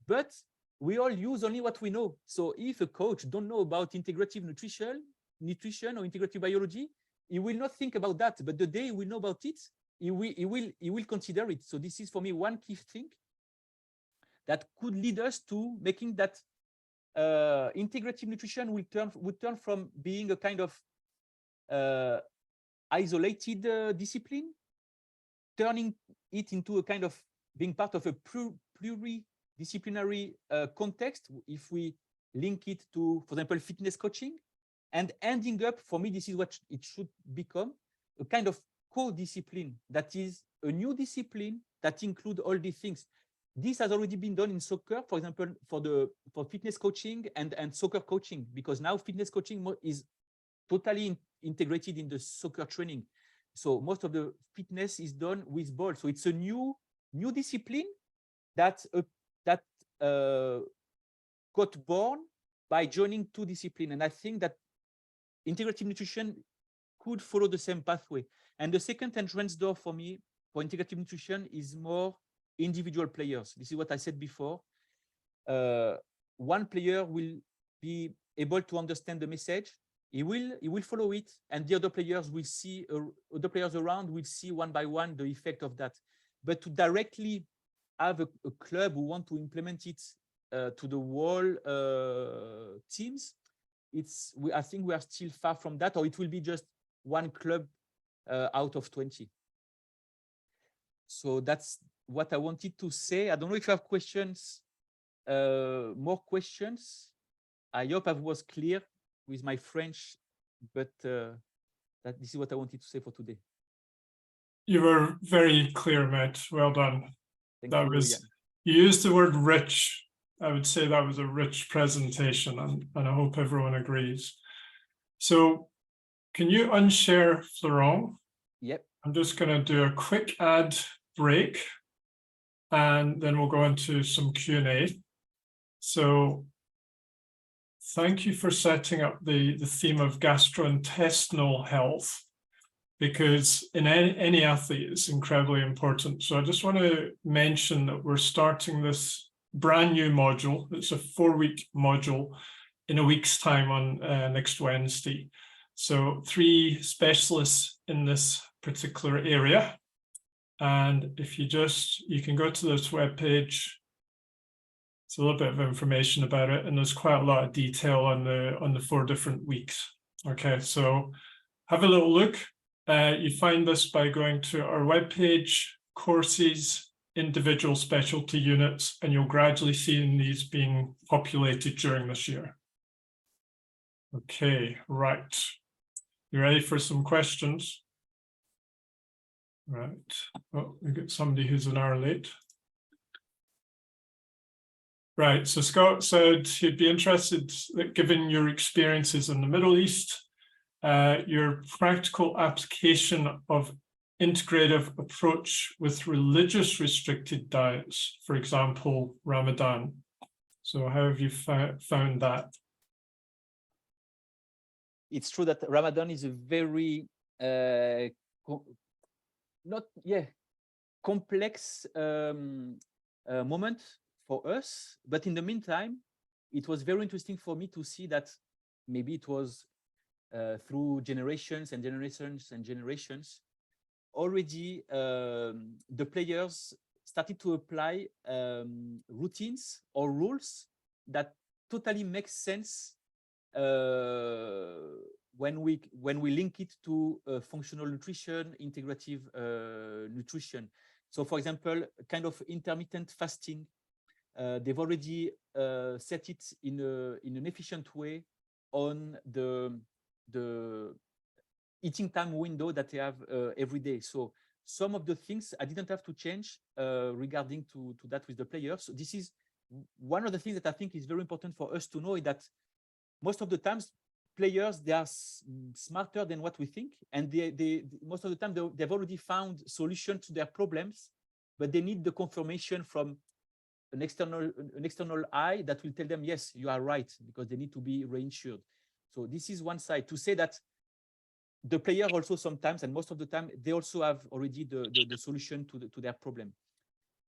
B: But we all use only what we know. So if a coach don't know about integrative nutrition or integrative biology, he will not think about that. But the day he will know about it, he will consider it. So this is for me one key thing that could lead us to making that integrative nutrition would turn from being a kind of isolated discipline, turning it into a kind of being part of a pluridisciplinary context, if we link it to, for example, fitness coaching, and ending up, for me, this is what it should become, a kind of co-discipline that is a new discipline that includes all these things. This has already been done in soccer, for example, for fitness coaching and soccer coaching, because now fitness coaching is totally integrated in the soccer training. So most of the fitness is done with ball. So it's a new discipline that got born by joining 2 disciplines. And I think that integrative nutrition could follow the same pathway. And the second entrance door for me for integrative nutrition is more individual players. This is what I said before. One player will be able to understand the message. he will follow it, and the other players will see, other players around will see one by one the effect of that. But to directly have a club who want to implement it to the whole teams, I think we are still far from that, or it will be just one club out of 20. So that's what I wanted to say. I don't know if you have questions, more questions. I hope I was clear with my French, but this is what I wanted to say for today.
A: You were very clear, Matt. Well done.
B: Thank
A: That
B: you,
A: was,
B: Jan.
A: you used the word rich. I would say that was a rich presentation, and I hope everyone agrees. So can you unshare Florent?
B: Yep.
A: I'm just going to do a quick ad break, and then we'll go into some Q&A. So thank you for setting up the theme of gastrointestinal health, because in any athlete, it's incredibly important. So I just want to mention that we're starting this brand new module. It's a 4-week module in a week's time on next Wednesday. So 3 specialists in this particular area. And if you can go to this webpage. It's a little bit of information about it, and there's quite a lot of detail on the 4 different weeks. Okay, so have a little look. You find this by going to our webpage, courses, individual specialty units, and you'll gradually see these being populated during this year. Okay, right. You ready for some questions? Right. Oh, we got somebody who's an hour late. Right, so Scott said he'd be interested that given your experiences in the Middle East, your practical application of integrative approach with religious restricted diets, for example, Ramadan. So how have you found that?
B: It's true that Ramadan is a very complex moment for us, but in the meantime, it was very interesting for me to see that maybe it was through generations and generations and generations, already the players started to apply routines or rules that totally make sense when we link it to functional nutrition, integrative nutrition. So, for example, kind of intermittent fasting. They've already set it in an efficient way on the eating time window that they have every day. So some of the things I didn't have to change regarding to that with the players. So this is one of the things that I think is very important for us to know, is that most of the times players, they are smarter than what we think, and they most of the time they've already found solutions to their problems, but they need the confirmation from an external eye that will tell them, yes, you are right, because they need to be reinsured. So this is one side to say that the player also sometimes, and most of the time, they also have already the solution to their problem.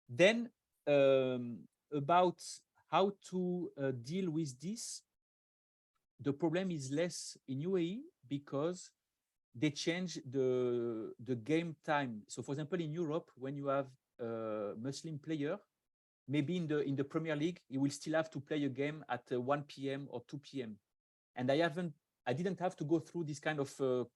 B: Then about how to deal with this, the problem is less in UAE because they change the game time. So for example, in Europe, when you have a Muslim player, maybe in the Premier League, he will still have to play a game at 1 p.m. or 2 p.m. And I didn't have to go through this kind of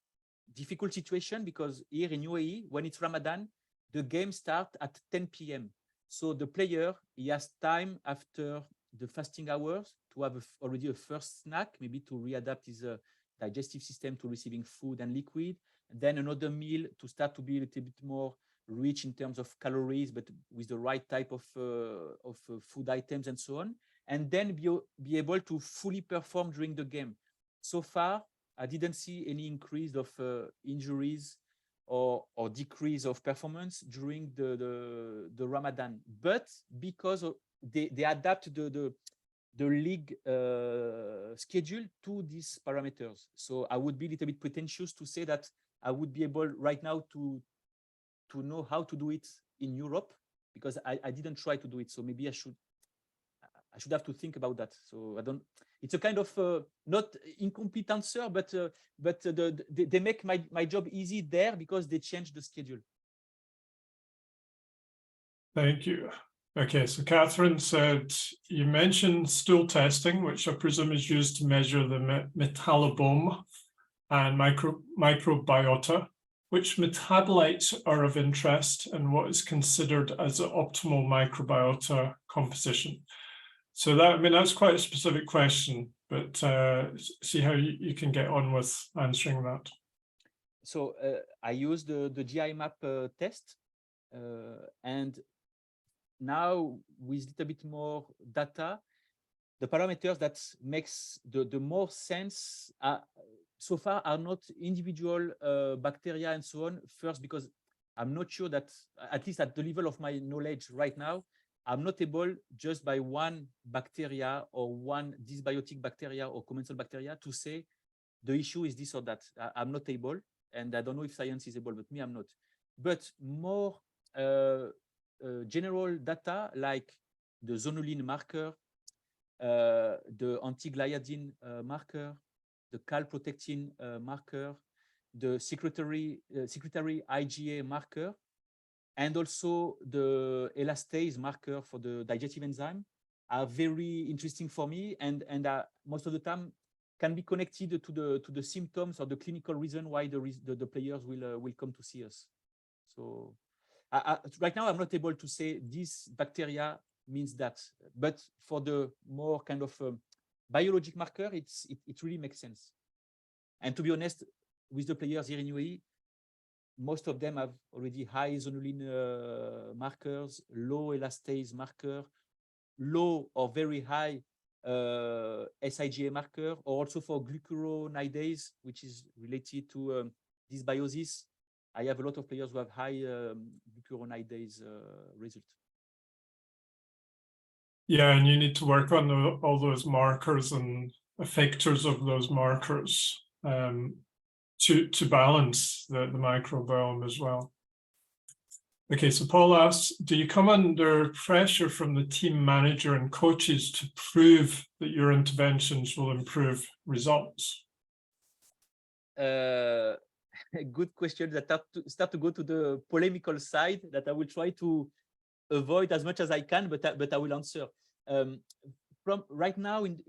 B: difficult situation, because here in UAE, when it's Ramadan, the game starts at 10 p.m. So the player, he has time after the fasting hours to have already a first snack, maybe to readapt his digestive system to receiving food and liquid, and then another meal to start to be a little bit more rich in terms of calories, but with the right type of food items and so on, and then be able to fully perform during the game. So far, I didn't see any increase of injuries or decrease of performance during the Ramadan, but because they adapt the league schedule to these parameters. So I would be a little bit pretentious to say that I would be able right now to know how to do it in Europe, because I didn't try to do it. So maybe I should have to think about that. So I don't. It's a kind of not incomplete answer, but they make my job easy there because they change the schedule.
A: Thank you. Okay, so Catherine said, you mentioned stool testing, which I presume is used to measure the metabolomics and microbiota. Which metabolites are of interest and what is considered as the optimal microbiota composition? So that, I mean, that's quite a specific question, but see how you can get on with answering that.
B: So I use the GI map test, and now with a little bit more data, the parameters that makes the more sense so far are not individual bacteria and so on. First, because I'm not sure that, at least at the level of my knowledge right now, I'm not able just by one bacteria or one dysbiotic bacteria or commensal bacteria to say the issue is this or that. I'm not able, and I don't know if science is able, but me, I'm not. But more general data like the zonulin marker, the anti-gliadin marker, the calprotectin marker, the secretory IgA marker, and also the elastase marker for the digestive enzyme are very interesting for me, and most of the time can be connected to the symptoms or the clinical reason why the players will come to see us. So right now I'm not able to say this bacteria means that, but for the more kind of biologic marker, it really makes sense. And to be honest, with the players here in UAE, most of them have already high zonulin markers, low elastase marker, low or very high SIGA marker, or also for glucuronidase, which is related to dysbiosis. I have a lot of players who have high glucuronidase result.
A: Yeah, and you need to work on all those markers and effectors of those markers to balance the microbiome as well. Okay, so Paul asks, do you come under pressure from the team manager and coaches to prove that your interventions will improve results?
B: A good question that start to go to the polemical side that I will try to avoid as much as I can, but I will answer. From right now, in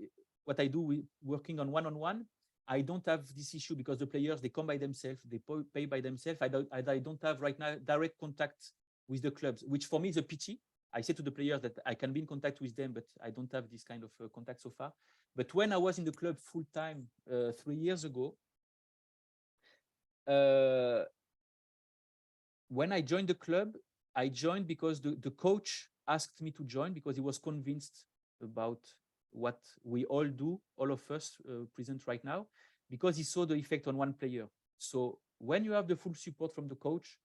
B: what I do, working on one-on-one, I don't have this issue because the players, they come by themselves, they pay by themselves. I don't have right now direct contact with the clubs, which for me is a pity. I say to the players that I can be in contact with them, but I don't have this kind of contact so far. But when I was in the club full time 3 years ago, when I joined the club, I joined because the coach asked me to join because he was convinced about what we all do, all of us present right now, because he saw the effect on one player. So when you have the full support from the coach,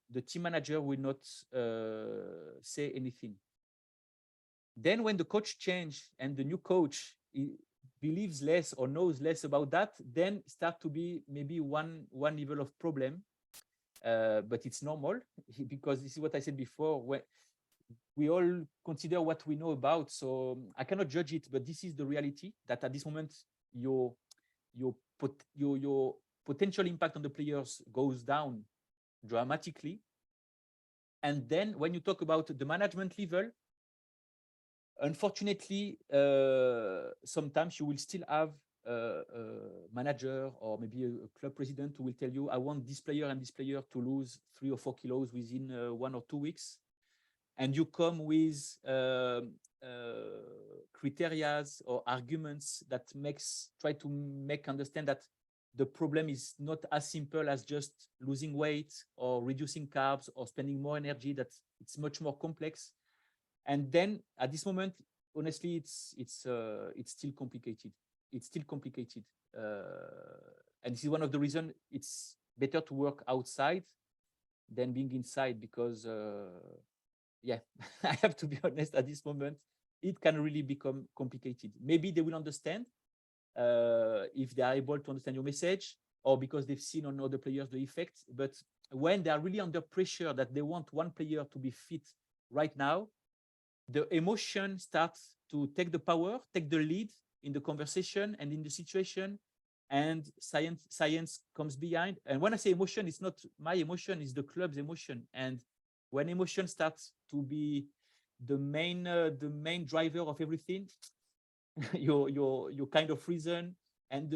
B: the team manager will not say anything. Then when the coach changed and the new coach believes less or knows less about that, then start to be maybe one level of problem. But it's normal because this is what I said before. When we all consider what we know about, so I cannot judge it. But this is the reality that at this moment, your potential impact on the players goes down dramatically. And then when you talk about the management level, unfortunately, sometimes you will still have a manager or maybe a club president who will tell you, I want this player and this player to lose 3 or 4 kilos within 1 or 2 weeks. And you come with criteria or arguments that try to make understand that the problem is not as simple as just losing weight or reducing carbs or spending more energy, that it's much more complex. And then at this moment, honestly, it's still complicated. It's still complicated. And this is one of the reasons it's better to work outside than being inside because, yeah, I have to be honest, at this moment, it can really become complicated. Maybe they will understand if they are able to understand your message or because they've seen on other players the effect. But when they are really under pressure that they want one player to be fit right now, the emotion starts to take the power, take the lead in the conversation and in the situation, and science comes behind. And when I say emotion, it's not my emotion, it's the club's emotion. And when emotion starts to be the main driver of everything, your kind of reason and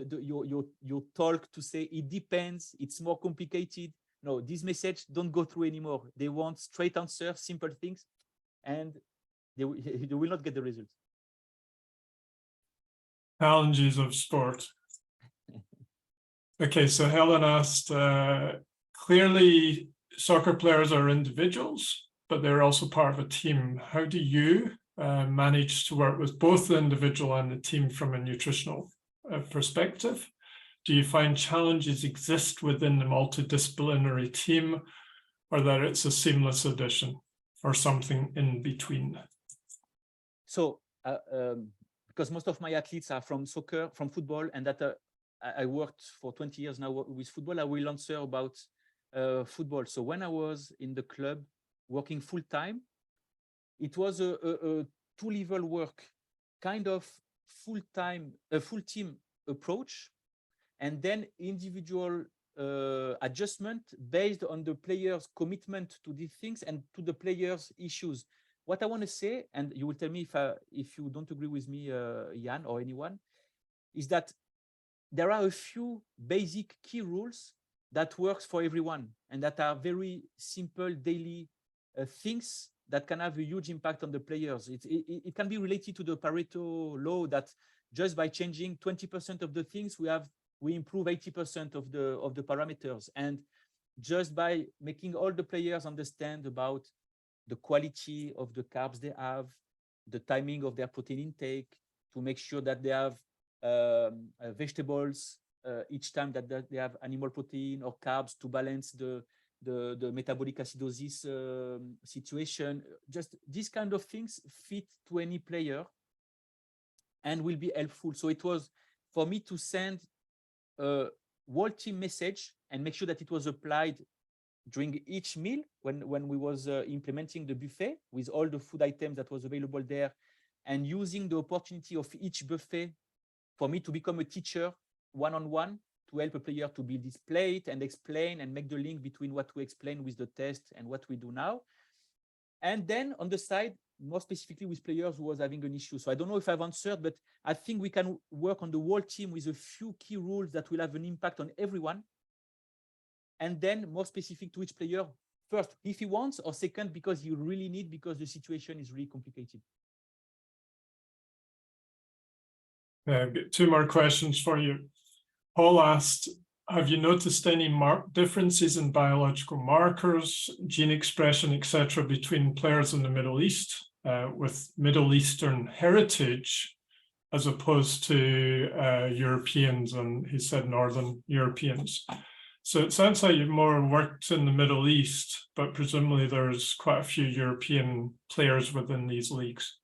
B: your talk to say it depends, it's more complicated. No, this message don't go through anymore. They want straight answer, simple things, and they will not get the results.
A: Challenges of sport. Okay, so Helen asked, clearly soccer players are individuals, but they're also part of a team. How do you manage to work with both the individual and the team from a nutritional perspective? Do you find challenges exist within the multidisciplinary team, or that it's a seamless addition, or something in between?
B: So, because most of my athletes are from soccer, from football, and that I worked for 20 years now with football, I will answer about football. So when I was in the club working full time, it was a two-level work, kind of full team approach, and then individual adjustment based on the players' commitment to these things and to the players' issues. What I want to say, and you will tell me if you don't agree with me, Jan or anyone, is that there are a few basic key rules that works for everyone and that are very simple daily things that can have a huge impact on the players. It can be related to the Pareto law that just by changing 20% of the things we improve 80% of the parameters, and just by making all the players understand about the quality of the carbs they have, the timing of their protein intake, to make sure that they have vegetables each time that they have animal protein or carbs to balance the metabolic acidosis situation. Just these kind of things fit to any player and will be helpful. So it was for me to send a whole team message and make sure that it was applied during each meal when we was implementing the buffet with all the food items that was available there, and using the opportunity of each buffet for me to become a teacher one-on-one to help a player to build his plate and explain and make the link between what we explain with the test and what we do now. And then on the side, more specifically with players who was having an issue. So I don't know if I've answered, but I think we can work on the whole team with a few key rules that will have an impact on everyone. And then more specific to each player, first, if he wants, or second, because you really need, because the situation is really complicated.
A: I've got two more questions for you. Paul asked, have you noticed any differences in biological markers, gene expression, etc., between players in the Middle East with Middle Eastern heritage as opposed to Europeans, and he said Northern Europeans? So it sounds like you've more worked in the Middle East, but presumably there's quite a few European players within these leagues.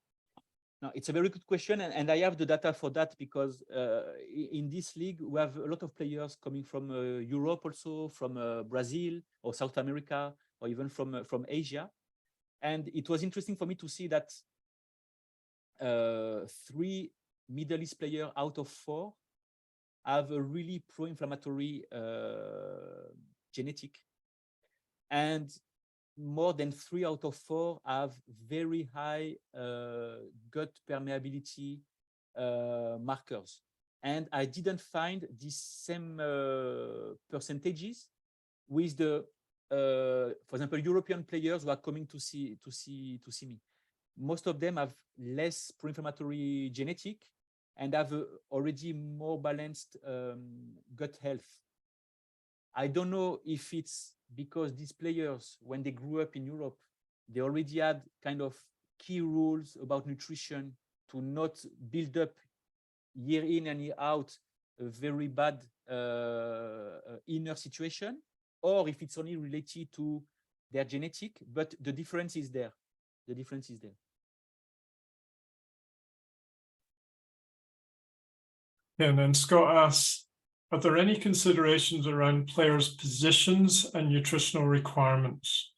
B: No, it's a very good question, and I have the data for that, because in this league we have a lot of players coming from Europe, also from Brazil or South America, or even from Asia. And it was interesting for me to see that 3 Middle East players out of 4 have a really pro-inflammatory genetic, and more than 3 out of 4 have very high gut permeability markers. And I didn't find these same percentages with the, for example, European players who are coming to see me. Most of them have less pro-inflammatory genetic and have already more balanced gut health. I don't know if it's because these players, when they grew up in Europe, they already had kind of key rules about nutrition to not build up year in and year out a very bad inner situation, or if it's only related to their genetic, but the difference is there. The difference is there.
A: And then Scott asks, are there any considerations around players' positions and nutritional requirements?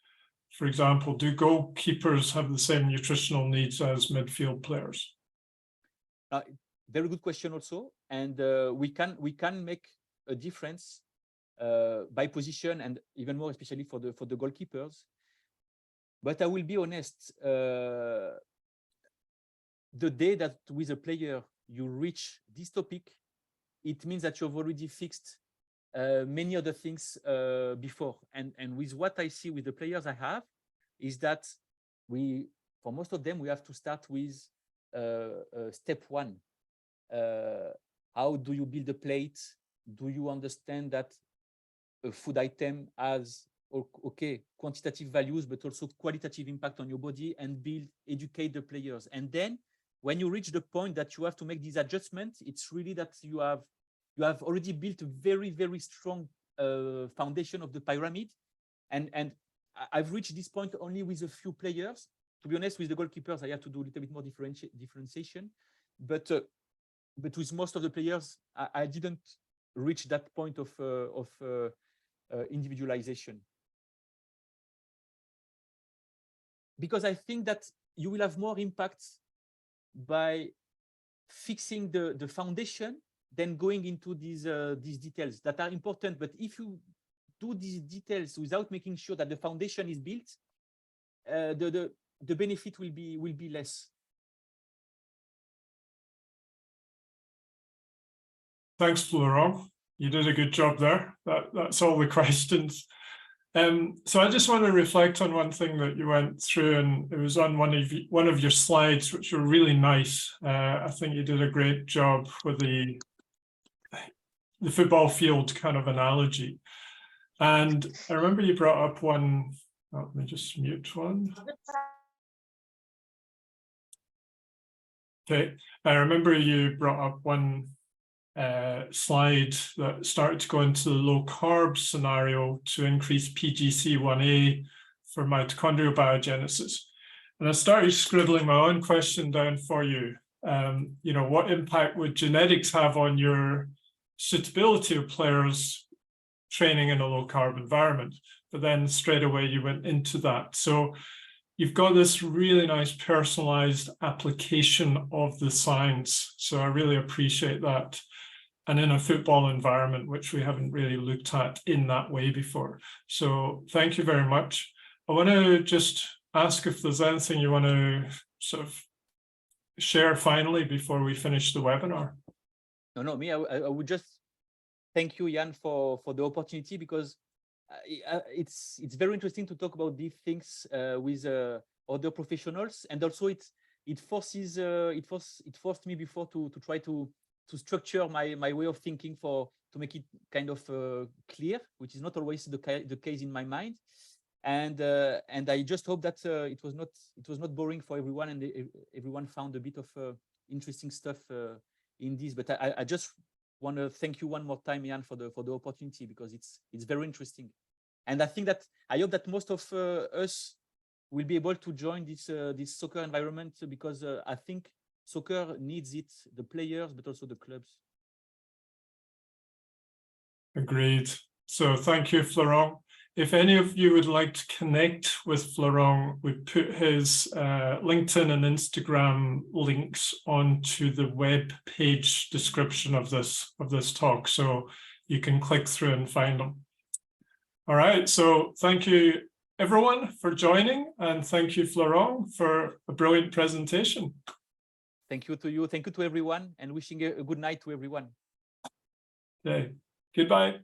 A: For example, do goalkeepers have the same nutritional needs as midfield players?
B: Very good question also, and we can make a difference by position, and even more especially for the goalkeepers. But I will be honest, the day that with a player you reach this topic, it means that you've already fixed many other things before. And with what I see with the players I have, is that for most of them, we have to start with step one. How do you build a plate? Do you understand that a food item has quantitative values, but also qualitative impact on your body, and educate the players? And then when you reach the point that you have to make these adjustments, it's really that you have already built a very, very strong foundation of the pyramid. And I've reached this point only with a few players. To be honest, with the goalkeepers, I have to do a little bit more differentiation. But with most of the players, I didn't reach that point of individualization. Because I think that you will have more impact by fixing the foundation than going into these details that are important. But if you do these details without making sure that the foundation is built, the benefit will be less.
A: Thanks, Florent. You did a good job there. That's all the questions. So I just want to reflect on one thing that you went through, and it was on one of your slides, which were really nice. I think you did a great job with the football field kind of analogy. And I remember you brought up one, let me just mute one. Okay, I remember you brought up one slide that started to go into the low carb scenario to increase PGC1A for mitochondrial biogenesis. And I started scribbling my own question down for you. You know, what impact would genetics have on your suitability of players training in a low carb environment? But then straight away you went into that. So you've got this really nice personalized application of the science. So I really appreciate that. And in a football environment, which we haven't really looked at in that way before. So thank you very much. I want to just ask if there's anything you want to sort of share finally before we finish the webinar.
B: No, me, I would just thank you, Jan, for the opportunity, because it's very interesting to talk about these things with other professionals, and also it forced me before to try to structure my way of thinking to make it kind of clear, which is not always the case in my mind. And I just hope that it was not boring for everyone, and everyone found a bit of interesting stuff in this. But I just want to thank you one more time, Jan, for the opportunity, because it's very interesting. And I hope that most of us will be able to join this soccer environment, because I think soccer needs it, the players, but also the clubs.
A: Agreed. So thank you, Florent. If any of you would like to connect with Florent, we put his LinkedIn and Instagram links onto the web page description of this talk, so you can click through and find them. All right, so thank you everyone for joining, and thank you, Florent, for a brilliant presentation.
B: Thank you to you. Thank you to everyone, and wishing a good night to everyone.
A: Okay, goodbye.